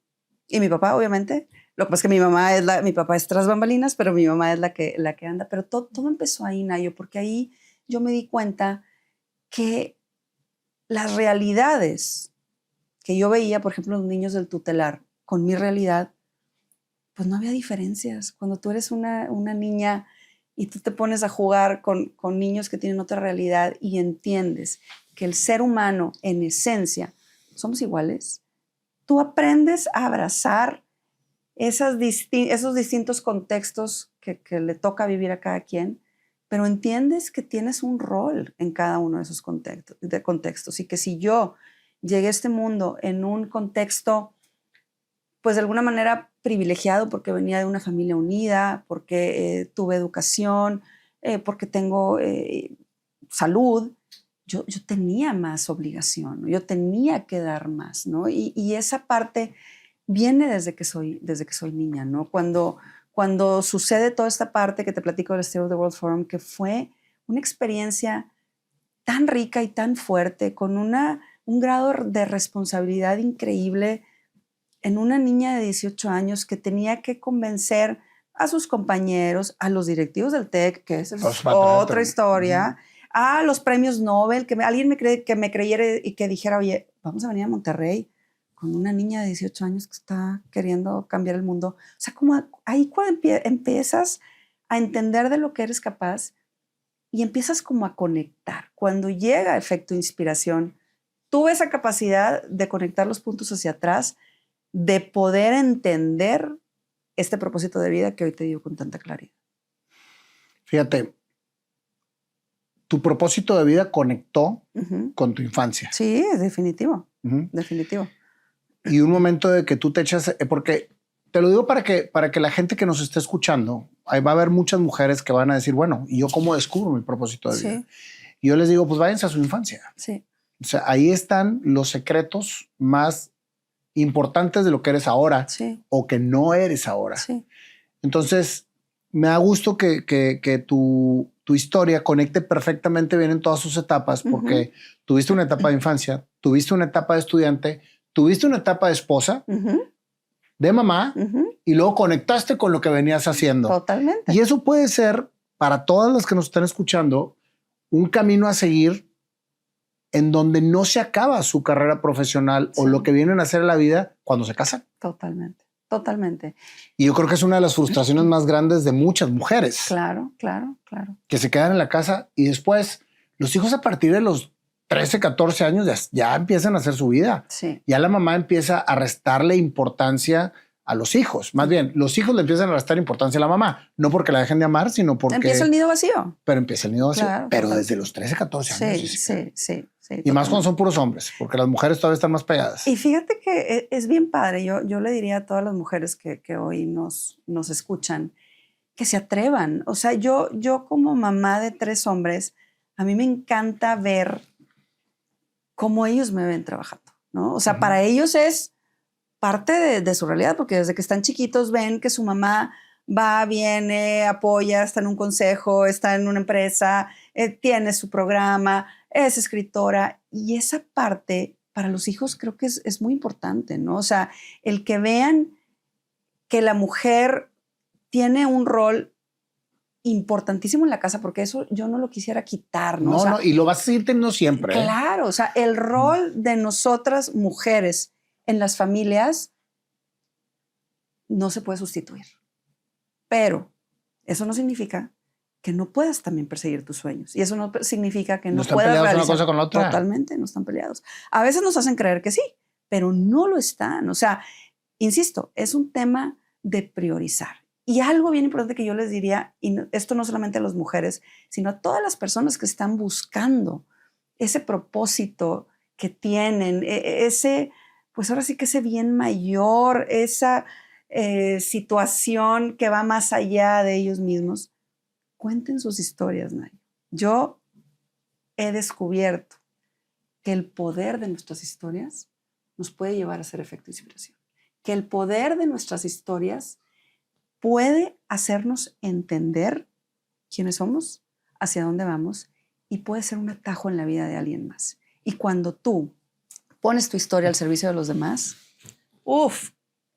y mi papá, obviamente. Lo que pasa es que mi papá es tras bambalinas, pero mi mamá es la que anda. Pero todo empezó ahí, Nayo, porque ahí yo me di cuenta que las realidades que yo veía, por ejemplo, los niños del tutelar, con mi realidad, pues no había diferencias. Cuando tú eres una niña y tú te pones a jugar con niños que tienen otra realidad y entiendes que el ser humano, en esencia, somos iguales, tú aprendes a abrazar esos distintos contextos que le toca vivir a cada quien, pero entiendes que tienes un rol en cada uno de esos contextos y que si yo llegué a este mundo en un contexto, pues de alguna manera privilegiado porque venía de una familia unida, porque tuve educación, porque tengo salud, yo tenía más obligación, ¿no? Yo tenía que dar más, ¿no? Y esa parte viene desde que soy niña, ¿no? Cuando sucede toda esta parte que te platico del State of the World Forum, que fue una experiencia tan rica y tan fuerte, con un grado de responsabilidad increíble en una niña de 18 años que tenía que convencer a sus compañeros, a los directivos del TEC, que esa es otra historia, a los premios Nobel, que alguien me creyera y que dijera, oye, vamos a venir a Monterrey con una niña de 18 años que está queriendo cambiar el mundo. O sea, como ahí cuando empiezas a entender de lo que eres capaz y empiezas como a conectar. Cuando llega Efecto Inspiración, tuve esa capacidad de conectar los puntos hacia atrás, de poder entender este propósito de vida que hoy te digo con tanta claridad. Fíjate, tu propósito de vida conectó Ujú. con tu infancia. Sí, es definitivo, Ujú. definitivo. Y un momento de que tú te echas, porque te lo digo para que la gente que nos esté escuchando, ahí va a haber muchas mujeres que van a decir, bueno, ¿y yo cómo descubro mi propósito de vida? Sí, Y yo les digo, pues váyanse a su infancia. sí, O sea, ahí están los secretos más importantes de lo que eres ahora sí, o que no eres ahora. sí. Entonces, me da gusto que tu historia conecte perfectamente bien en todas sus etapas, porque tuviste una etapa de infancia, tuviste una etapa de estudiante, tuviste una etapa de esposa, Ujú, de mamá, ujú. y luego conectaste con lo que venías haciendo. Totalmente. Y eso puede ser, para todas las que nos están escuchando, un camino a seguir en donde no se acaba su carrera profesional o Sí. lo que vienen a hacer en la vida cuando se casan. Totalmente, totalmente. Y yo creo que es una de las frustraciones más grandes de muchas mujeres Claro, claro, claro. que se quedan en la casa y después los hijos a partir de los 13, 14 años ya empiezan a hacer su vida. Sí, Ya la mamá empieza a restarle importancia a los hijos. Más bien, los hijos le empiezan a restar importancia a la mamá. No porque la dejen de amar, sino porque... empieza el nido vacío. Pero empieza el nido vacío. Claro, pero total. desde los 13, 14 años. Sí, Jessica. sí. Y más cuando son puros hombres, porque las mujeres todavía están más pegadas. Y fíjate que es bien padre. Yo le diría a todas las mujeres que hoy nos escuchan que se atrevan. O sea, yo como mamá de 3 hombres, a mí me encanta ver cómo ellos me ven trabajando, ¿no? O sea, para ellos es parte de su realidad, porque desde que están chiquitos ven que su mamá va, viene, apoya, está en un consejo, está en una empresa, tiene su programa, es escritora, y esa parte para los hijos creo que es muy importante, ¿no? O sea, el que vean que la mujer tiene un rol importantísimo en la casa, porque eso yo no lo quisiera quitar, ¿no? No, O sea, no, y lo vas a seguir teniendo siempre. claro, o sea, el rol de nosotras mujeres en las familias no se puede sustituir. Pero eso no significa que no puedas también perseguir tus sueños. Y eso no significa que no están puedas peleados realizar. una cosa con la otra. Totalmente, no están peleados. A veces nos hacen creer que sí, pero no lo están. O sea, insisto, es un tema de priorizar. Y algo bien importante que yo les diría, y esto no solamente a las mujeres, sino a todas las personas que están buscando ese propósito que tienen, ese, pues ahora sí que ese bien mayor, esa situación que va más allá de ellos mismos. Cuenten sus historias, Nay. Yo he descubierto que el poder de nuestras historias nos puede llevar a ser efecto de inspiración. Que el poder de nuestras historias puede hacernos entender quiénes somos, hacia dónde vamos, y puede ser un atajo en la vida de alguien más. Y cuando tú pones tu historia al servicio de los demás, uff,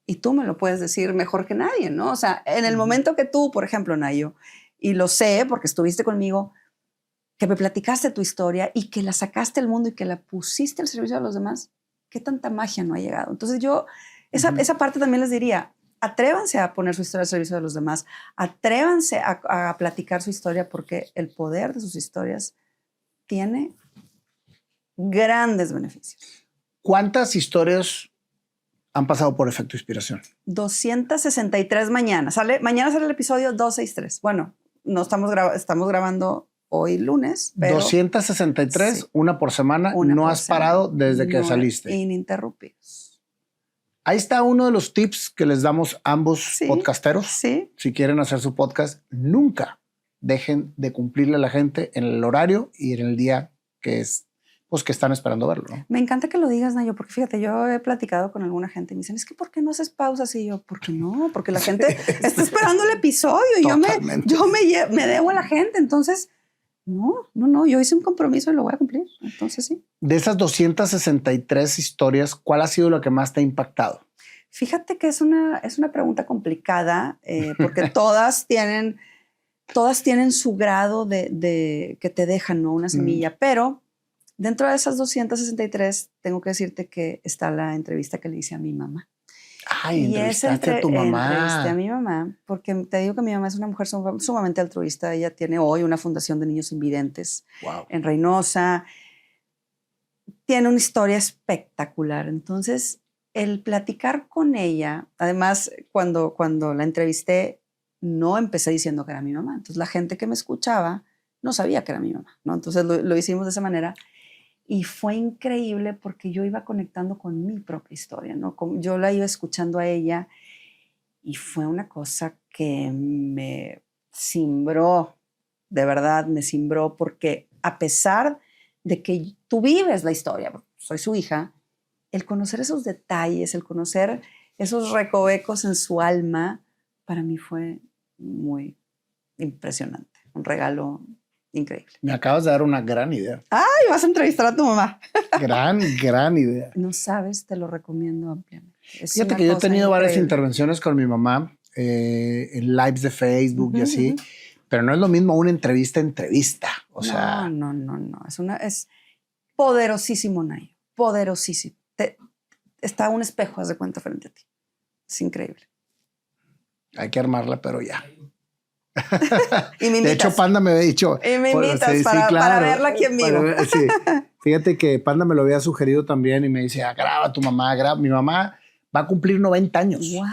y tú me lo puedes decir mejor que nadie, ¿no? O sea, en el momento que tú, por ejemplo, Nayo, y lo sé porque estuviste conmigo, que me platicaste tu historia y que la sacaste al mundo y que la pusiste al servicio de los demás, ¿qué tanta magia no ha llegado? Entonces yo, esa parte también les diría, atrévanse a poner su historia al servicio de los demás, atrévanse a platicar su historia, porque el poder de sus historias tiene grandes beneficios. ¿Cuántas historias han pasado por efecto inspiración? 263 mañana. Mañana sale el episodio 263. Bueno, no estamos grabando hoy lunes, pero 263, sí. Una por semana. Una no por has semana. parado desde que saliste. Ininterrumpidos. Ahí está uno de los tips que les damos ambos podcasteros. Sí. Si quieren hacer su podcast, nunca dejen de cumplirle a la gente en el horario y en el día que es, pues que están esperando verlo, ¿no? Me encanta que lo digas, Nayo, porque fíjate, yo he platicado con alguna gente y me dicen, es que ¿por qué no haces pausas? Y yo, ¿por qué no? Porque la gente está esperando el episodio y yo me debo a la gente. Entonces, no, yo hice un compromiso y lo voy a cumplir. Entonces, sí. De esas 263 historias, ¿cuál ha sido la que más te ha impactado? Fíjate que es una pregunta complicada porque todas tienen su grado de que te dejan, ¿no? Una semilla, pero dentro de esas 263 tengo que decirte que está la entrevista que le hice a mi mamá. Ay, entrevistaste a tu mamá. Entrevisté a mi mamá, porque te digo que mi mamá es una mujer sumamente altruista. Ella tiene hoy una fundación de niños invidentes en Reynosa. Tiene una historia espectacular. Entonces, el platicar con ella, además, cuando la entrevisté, no empecé diciendo que era mi mamá. Entonces, la gente que me escuchaba no sabía que era mi mamá, ¿no? Entonces lo hicimos de esa manera y fue increíble porque yo iba conectando con mi propia historia, ¿no? Yo la iba escuchando a ella y fue una cosa que me cimbró, de verdad me cimbró, porque a pesar de que tú vives la historia, soy su hija, el conocer esos detalles, el conocer esos recovecos en su alma, para mí fue muy impresionante, un regalo increíble. Me acabas de dar una gran idea. ¡Ay, vas a entrevistar a tu mamá! Gran idea. No sabes, te lo recomiendo ampliamente. Fíjate que yo he tenido varias intervenciones con mi mamá en lives de Facebook y así, pero no es lo mismo una entrevista. O sea, no. Es poderosísimo, Nayo. Poderosísimo. Está un espejo, haz de cuenta, frente a ti. Es increíble. Hay que armarla, pero ya. Y me invitas. De hecho, Panda me había dicho. Y me invitas para verla aquí en vivo. Sí. Fíjate que Panda me lo había sugerido también y me dice, graba a tu mamá, graba. Mi mamá va a cumplir 90 años. Wow.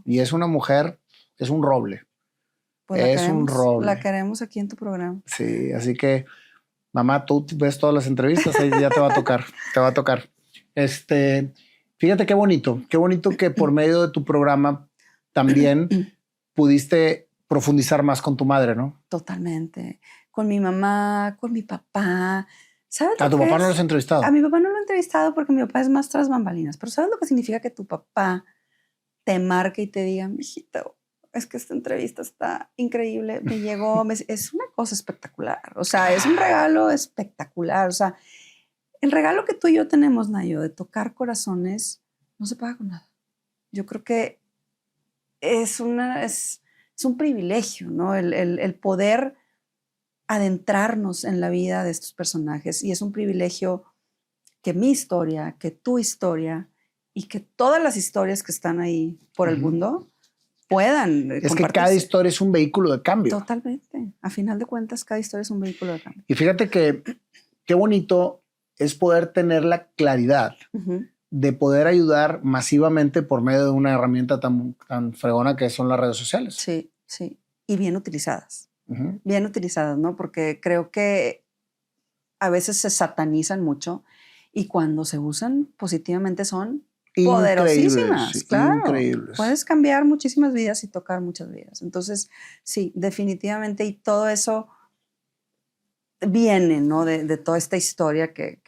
Y es una mujer, es un roble. Pues un roble. La queremos aquí en tu programa. Sí, así que, mamá, tú ves todas las entrevistas, ahí ya te va a tocar, Fíjate qué bonito que por medio de tu programa también pudiste profundizar más con tu madre, ¿no? Totalmente. Con mi mamá, con mi papá. ¿Sabes ¿A tu papá no lo has entrevistado? A mi papá no lo he entrevistado porque mi papá es más tras bambalinas. Pero ¿sabes lo que significa que tu papá te marque y te diga, mijito, es que esta entrevista está increíble, me llegó, es una cosa espectacular. O sea, es un regalo espectacular. O sea, el regalo que tú y yo tenemos, Nayo, de tocar corazones, no se paga con nada. Yo creo que es un privilegio, ¿no? El poder adentrarnos en la vida de estos personajes. Y es un privilegio que mi historia, que tu historia y que todas las historias que están ahí por el mundo puedan Es que cada historia es un vehículo de cambio. Totalmente. A final de cuentas, cada historia es un vehículo de cambio. Y fíjate que qué bonito es poder tener la claridad de poder ayudar masivamente por medio de una herramienta tan fregona que son las redes sociales. Sí, sí. Y bien utilizadas. Bien utilizadas, ¿no? Porque creo que a veces se satanizan mucho y cuando se usan positivamente son poderosísimas. Sí, claro. Increíbles. Puedes cambiar muchísimas vidas y tocar muchas vidas. Entonces, sí, definitivamente. Y todo eso viene, ¿no? De toda esta historia que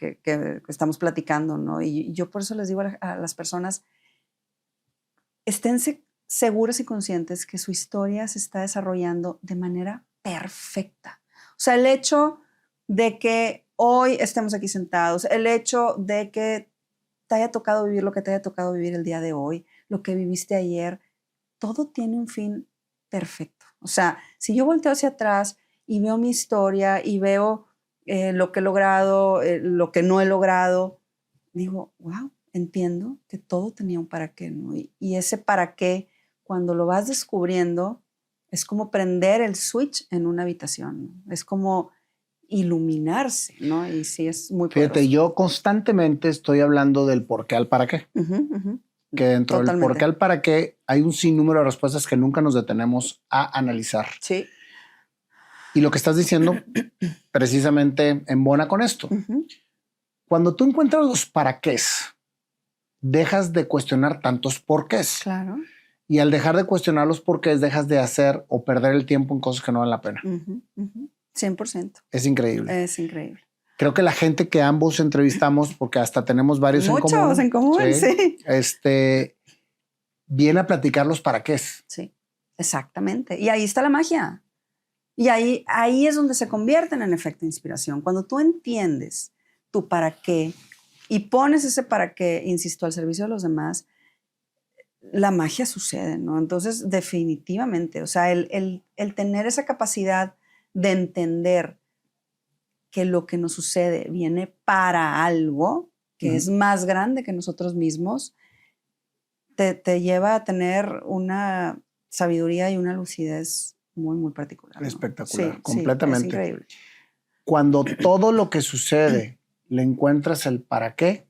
estamos platicando, ¿no? Y yo por eso les digo a las personas, esténse seguras y conscientes que su historia se está desarrollando de manera perfecta. O sea, el hecho de que hoy estemos aquí sentados, el hecho de que te haya tocado vivir lo que te haya tocado vivir el día de hoy, lo que viviste ayer, todo tiene un fin perfecto. O sea, si yo volteo hacia atrás y veo mi historia y veo lo que he logrado, lo que no he logrado, digo, wow, entiendo que todo tenía un para qué, ¿no? Y ese para qué, cuando lo vas descubriendo, es como prender el switch en una habitación, ¿no? Es como iluminarse, ¿no? Y sí, es muy poderoso. Fíjate, yo constantemente estoy hablando del por qué al para qué. Que dentro del por qué al para qué hay un sinnúmero de respuestas que nunca nos detenemos a analizar. Sí. Y lo que estás diciendo precisamente embona con esto. Cuando tú encuentras los para qués, dejas de cuestionar tantos porqués. Claro. Y al dejar de cuestionar los porqués, dejas de hacer o perder el tiempo en cosas que no valen la pena. 100%. Es increíble. Es increíble. Creo que la gente que ambos entrevistamos, porque hasta tenemos varios en común. Muchos en común, sí. Viene a platicar los para qués. Sí, exactamente. Y ahí está la magia. Y ahí es donde se convierten en efecto de inspiración. Cuando tú entiendes tu para qué y pones ese para qué, insisto, al servicio de los demás, la magia sucede, ¿no? Entonces, definitivamente, o sea, el tener esa capacidad de entender que lo que nos sucede viene para algo que es más grande que nosotros mismos, te lleva a tener una sabiduría y una lucidez muy, muy particular, ¿no? Espectacular, completamente. Sí, es increíble. Cuando todo lo que sucede le encuentras el para qué,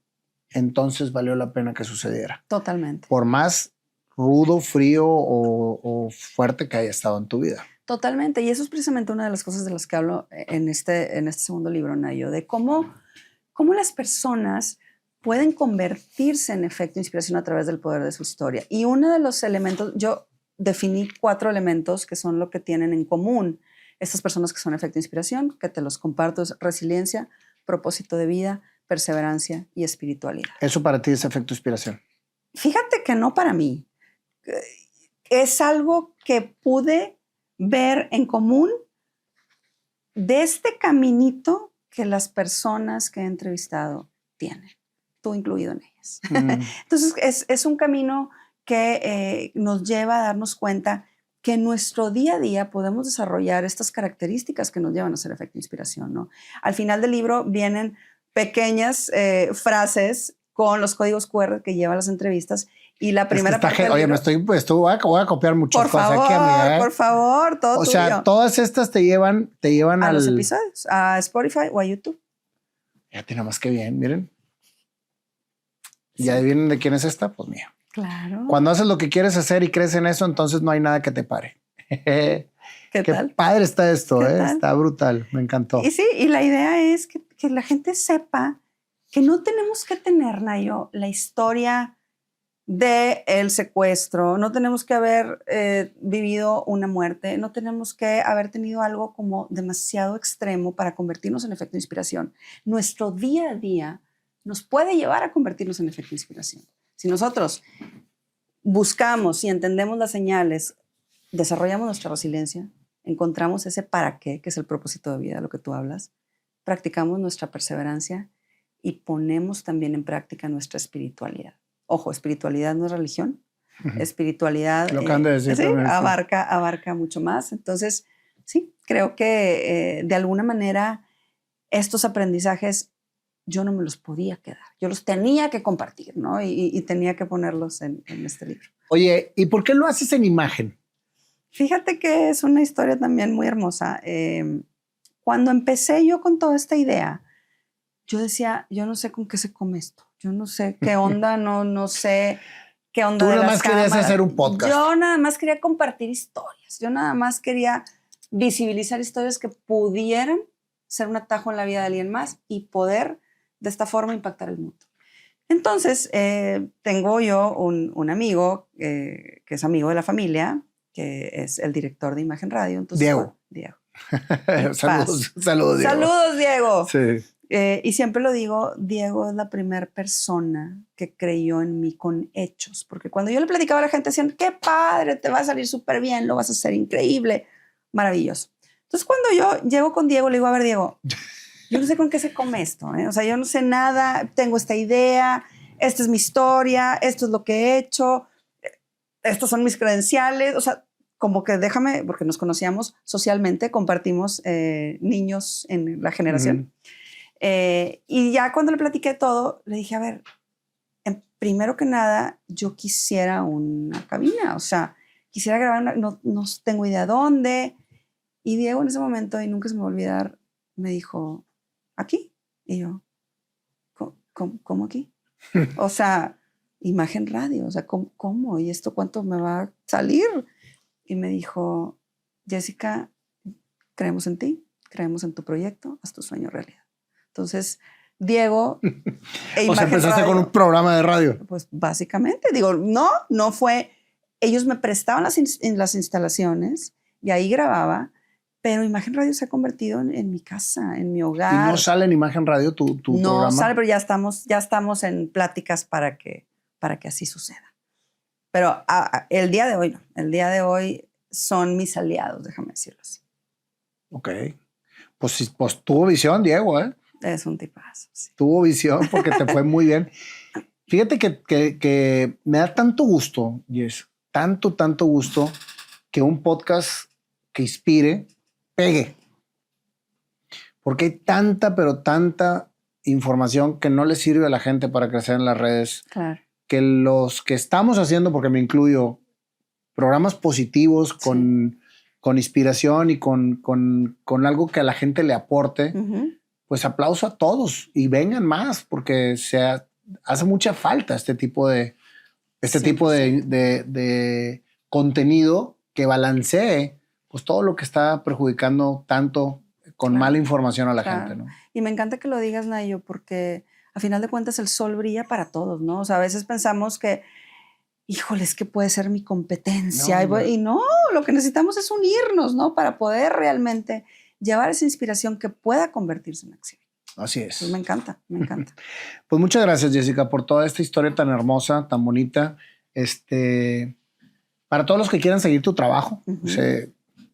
entonces valió la pena que sucediera. Totalmente. Por más rudo, frío o fuerte que haya estado en tu vida. Totalmente. Y eso es precisamente una de las cosas de las que hablo en este segundo libro, Nayo, de cómo las personas pueden convertirse en efecto inspiración a través del poder de su historia. Y uno de los elementos, yo definí 4 elementos que son lo que tienen en común estas personas que son efecto inspiración, que te los comparto: es resiliencia, propósito de vida, perseverancia y espiritualidad. Eso para ti es efecto inspiración. Fíjate que no para mí. Es algo que pude ver en común de este caminito que las personas que he entrevistado tienen, tú incluido en ellas. Entonces, es un camino que nos lleva a darnos cuenta que en nuestro día a día podemos desarrollar estas características que nos llevan a ser efecto inspiración, ¿no? Al final del libro vienen pequeñas frases con los códigos QR que llevan las entrevistas. Y la primera parte oye, voy a copiar muchas cosas aquí, amiga. Por favor, todo o sea, tuyo. Todas estas te llevan a los episodios, a Spotify o a YouTube. Fíjate nada más que bien, miren. Sí. ¿Y adivinen de quién es esta? Pues mía. Claro. Cuando haces lo que quieres hacer y crees en eso, entonces no hay nada que te pare. Qué tal? Padre está esto, Tal? Está brutal, me encantó. Y sí, y la idea es que la gente sepa que no tenemos que tener, Nayo, la historia del secuestro, no tenemos que haber vivido una muerte, no tenemos que haber tenido algo como demasiado extremo para convertirnos en efecto inspiración. Nuestro día a día nos puede llevar a convertirnos en efecto inspiración. Si nosotros buscamos y entendemos las señales, desarrollamos nuestra resiliencia, encontramos ese para qué, que es el propósito de vida, de lo que tú hablas, practicamos nuestra perseverancia y ponemos también en práctica nuestra espiritualidad. Ojo, espiritualidad no es religión. Espiritualidad lo acaban de decir, sí, abarca mucho más. Entonces, sí, creo que de alguna manera estos aprendizajes yo no me los podía quedar. Yo los tenía que compartir, ¿no? Y tenía que ponerlos en este libro. Oye, ¿y por qué lo haces en imagen? Fíjate que es una historia también muy hermosa. Cuando empecé yo con toda esta idea, yo decía, yo no sé con qué se come esto. Yo no sé qué onda, no sé qué onda. Tú de nada las más querías cámaras. hacer un podcast. Yo nada más quería compartir historias. Yo nada más quería visibilizar historias que pudieran ser un atajo en la vida de alguien más y poder de esta forma impactar el mundo. Entonces, tengo yo un amigo que es amigo de la familia, que es el director de Imagen Radio. Entonces, Diego. Diego. Saludos, Diego. Saludos, Diego. Sí. Y siempre lo digo, Diego es la primera persona que creyó en mí con hechos, porque cuando yo le platicaba a la gente decían, qué padre, te va a salir súper bien, lo vas a hacer increíble, maravilloso. Entonces cuando yo llego con Diego, le digo, a ver, Diego, yo no sé con qué se come esto, ¿eh? O sea, yo no sé nada, tengo esta idea, esta es mi historia, esto es lo que he hecho, estos son mis credenciales, o sea, como que déjame, porque nos conocíamos socialmente, compartimos niños en la generación. Y ya cuando le platiqué todo, le dije, a ver, primero que nada, yo quisiera una cabina, o sea, quisiera grabar, no tengo idea dónde. Y Diego en ese momento, y nunca se me va a olvidar, me dijo, ¿aquí? Y yo, ¿cómo aquí? O sea, Imagen Radio, o sea, ¿cómo? ¿Y esto cuánto me va a salir? Y me dijo, Jessica, creemos en ti, creemos en tu proyecto, haz tu sueño realidad. Entonces, Diego... o sea, empezaste radio, con un programa de radio. Pues básicamente, digo, no fue... Ellos me prestaban las instalaciones y ahí grababa, pero Imagen Radio se ha convertido en mi casa, en mi hogar. ¿Y no sale en Imagen Radio tu programa? No sale, pero ya estamos en pláticas para que así suceda. Pero el día de hoy no. El día de hoy son mis aliados, déjame decirlo así. Ok. Pues tuvo visión, Diego, ¿eh? Es un tipazo. Sí. Tuvo visión porque te fue muy bien. Fíjate que me da tanto gusto, Jess, tanto gusto que un podcast que inspire pegue. Porque hay tanta información que no le sirve a la gente para crecer en las redes. Claro. Que los que estamos haciendo, porque me incluyo, programas positivos sí. con inspiración y con algo que a la gente le aporte, pues aplauso a todos y vengan más, porque hace mucha falta este tipo de contenido que balancee pues todo lo que está perjudicando tanto con mala información a la Claro. gente, ¿no? Y me encanta que lo digas, Nayo, porque a final de cuentas el sol brilla para todos, ¿no? O sea, a veces pensamos que, híjole, es que puede ser mi competencia. No, Y no, lo que necesitamos es unirnos, ¿no? Para poder realmente llevar esa inspiración que pueda convertirse en acción. Así es. Pues me encanta, me encanta. Pues muchas gracias, Jessica, por toda esta historia tan hermosa, tan bonita. Para todos los que quieran seguir tu trabajo,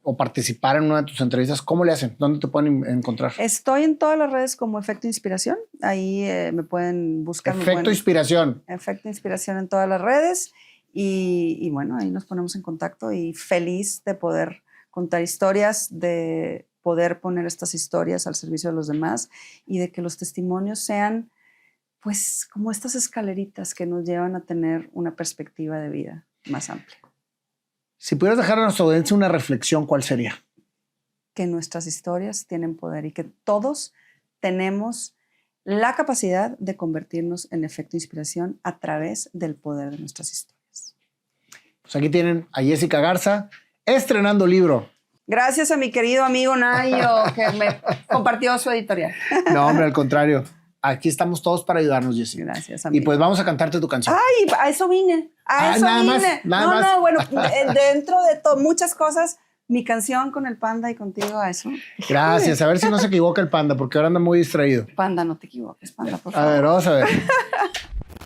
o participar en una de tus entrevistas, ¿cómo le hacen? ¿Dónde te pueden encontrar? Estoy en todas las redes como Efecto Inspiración. Ahí me pueden buscar. Efecto Inspiración. Efecto Inspiración en todas las redes. Y bueno, ahí nos ponemos en contacto y feliz de poder contar historias, de poder poner estas historias al servicio de los demás y de que los testimonios sean pues como estas escaleritas que nos llevan a tener una perspectiva de vida más amplia. Si pudieras dejar a nuestra audiencia una reflexión, ¿cuál sería? Que nuestras historias tienen poder y que todos tenemos la capacidad de convertirnos en efecto inspiración a través del poder de nuestras historias. Pues aquí tienen a Jessica Garza estrenando libro. Gracias a mi querido amigo Nayo que me compartió su editorial. No, hombre, al contrario. Aquí estamos todos para ayudarnos, Jessica. Gracias, amigo. Y pues vamos a cantarte tu canción. Ay, a eso vine. A eso nada más, vine. nada más. No, bueno, dentro de muchas cosas, mi canción con el Panda y contigo a eso. Gracias. A ver si no se equivoca el Panda, porque ahora anda muy distraído. Panda, no te equivoques, Panda, por favor. A ver, vamos a ver.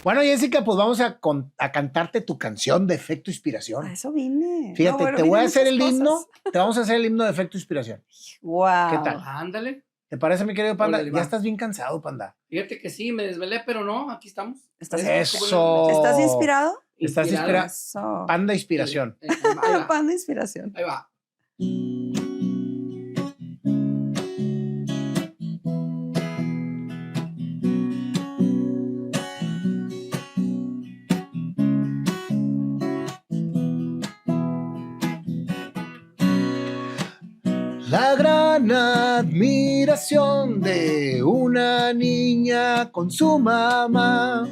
Bueno, Jessica, pues vamos a cantarte tu canción de Efecto Inspiración. A eso vine. Fíjate, No, bueno, te voy a vine hacer el muchas himno. cosas. Te vamos a hacer el himno de Efecto Inspiración. Wow. ¿Qué tal? Ándale. ¿Te parece, mi querido Panda? Órale, Ya va. estás bien cansado, Panda. Fíjate que sí, me desvelé, pero no, aquí estamos. ¿Estás Eso. ¿Estás inspirado? Estás Inspirado. inspirado. Eso. Panda Inspiración. Ahí va. Panda inspiración. Ahí va. La gran admiración de una niña con su mamá.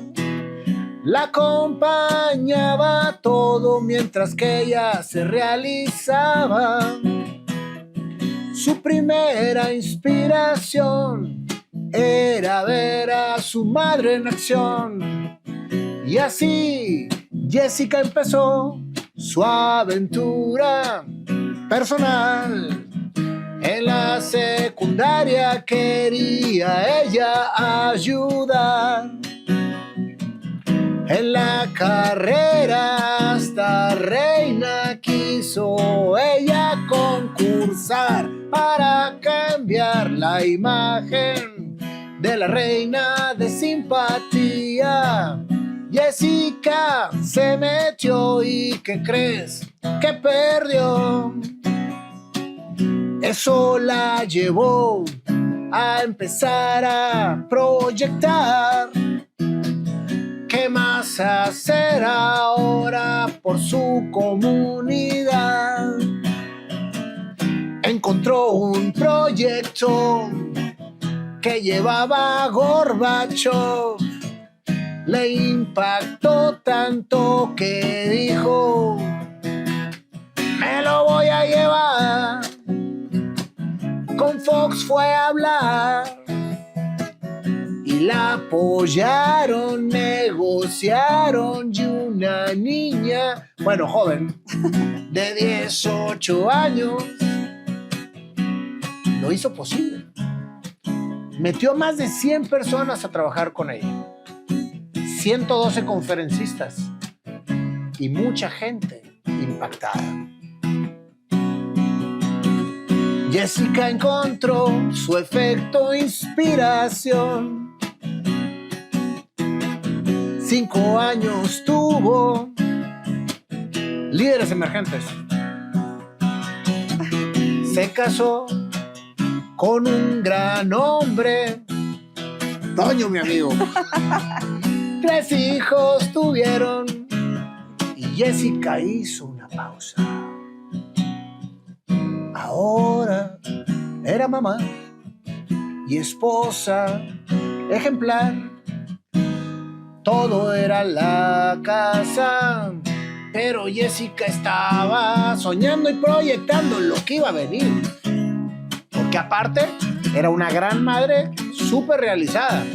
La acompañaba a todo mientras que ella se realizaba. Su primera inspiración era ver a su madre en acción. Y así Jessica empezó su aventura personal. En la secundaria quería ella ayudar. En la carrera hasta reina quiso ella concursar para cambiar la imagen de la reina de simpatía. Jessica se metió y ¿qué crees? Que perdió. Eso la llevó a empezar a proyectar. ¿Qué más hacer ahora por su comunidad? Encontró un proyecto que llevaba a Gorbachov. Le impactó tanto que dijo: me lo voy a llevar. Con Fox fue a hablar y la apoyaron, negociaron, y una niña, bueno, joven, de 18 años, lo hizo posible. Metió más de 100 personas a trabajar con ella, 112 conferencistas y mucha gente impactada. Jessica encontró su efecto inspiración. 5 años tuvo, líderes emergentes. Se casó con un gran hombre, Toño, mi amigo. 3 hijos tuvieron y Jessica hizo una pausa. Ahora era mamá y esposa ejemplar. Todo era la casa Pero Jessica estaba soñando y proyectando lo que iba a venir. Porque aparte, era una gran madre súper realizada.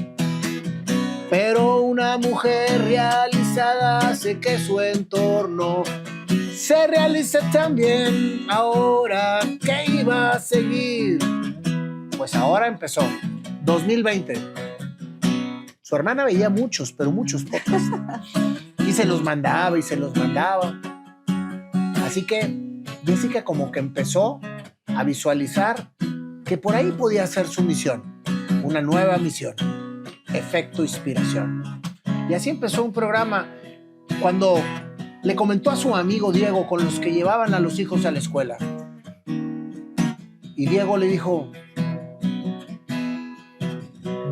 Pero una mujer realizada hace que su entorno se realice también. Ahora, ¿qué iba a seguir? Pues ahora empezó, 2020. Su hermana veía muchos, pero muchos podcasts. Y se los mandaba y se los mandaba. Así que Jessica como que empezó a visualizar que por ahí podía ser su misión, una nueva misión, Efecto Inspiración. Y así empezó un programa cuando le comentó a su amigo Diego con los que llevaban a los hijos a la escuela. Y Diego le dijo,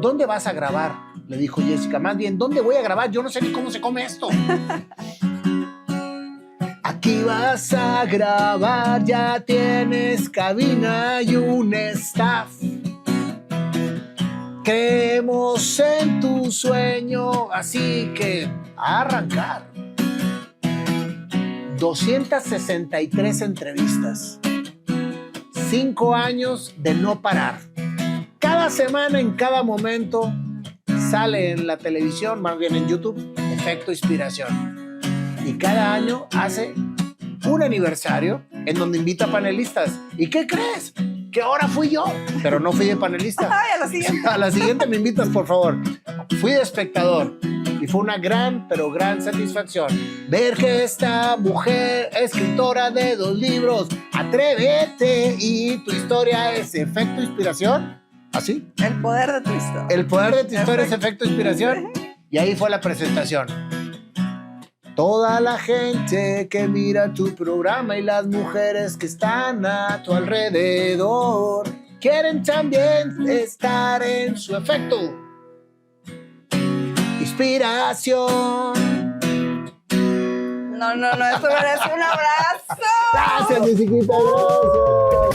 ¿dónde vas a grabar? Le dijo Jessica, más bien, ¿dónde voy a grabar? Yo no sé ni cómo se come esto. Aquí vas a grabar, ya tienes cabina y un staff. Creemos en tu sueño, así que a arrancar. 263 entrevistas. 5 años de no parar. Cada semana, en cada momento, sale en la televisión, más bien en YouTube, Efecto Inspiración. Y cada año hace un aniversario en donde invita panelistas. ¿Y qué crees? Que ahora fui yo, pero no fui de panelista. Ay, a la siguiente. A la siguiente me invitas, por favor. Fui de espectador. Y fue una gran, pero gran satisfacción ver que esta mujer, escritora de 2 libros, Atrévete, y tu historia es Efecto Inspiración. ¿Así? El poder de tu historia. El poder de tu historia es Efecto Inspiración. Y ahí fue la presentación. Toda la gente que mira tu programa y las mujeres que están a tu alrededor quieren también estar en su efecto Inspiración. No, esto merece un abrazo. Gracias, mi chiquita, gracias.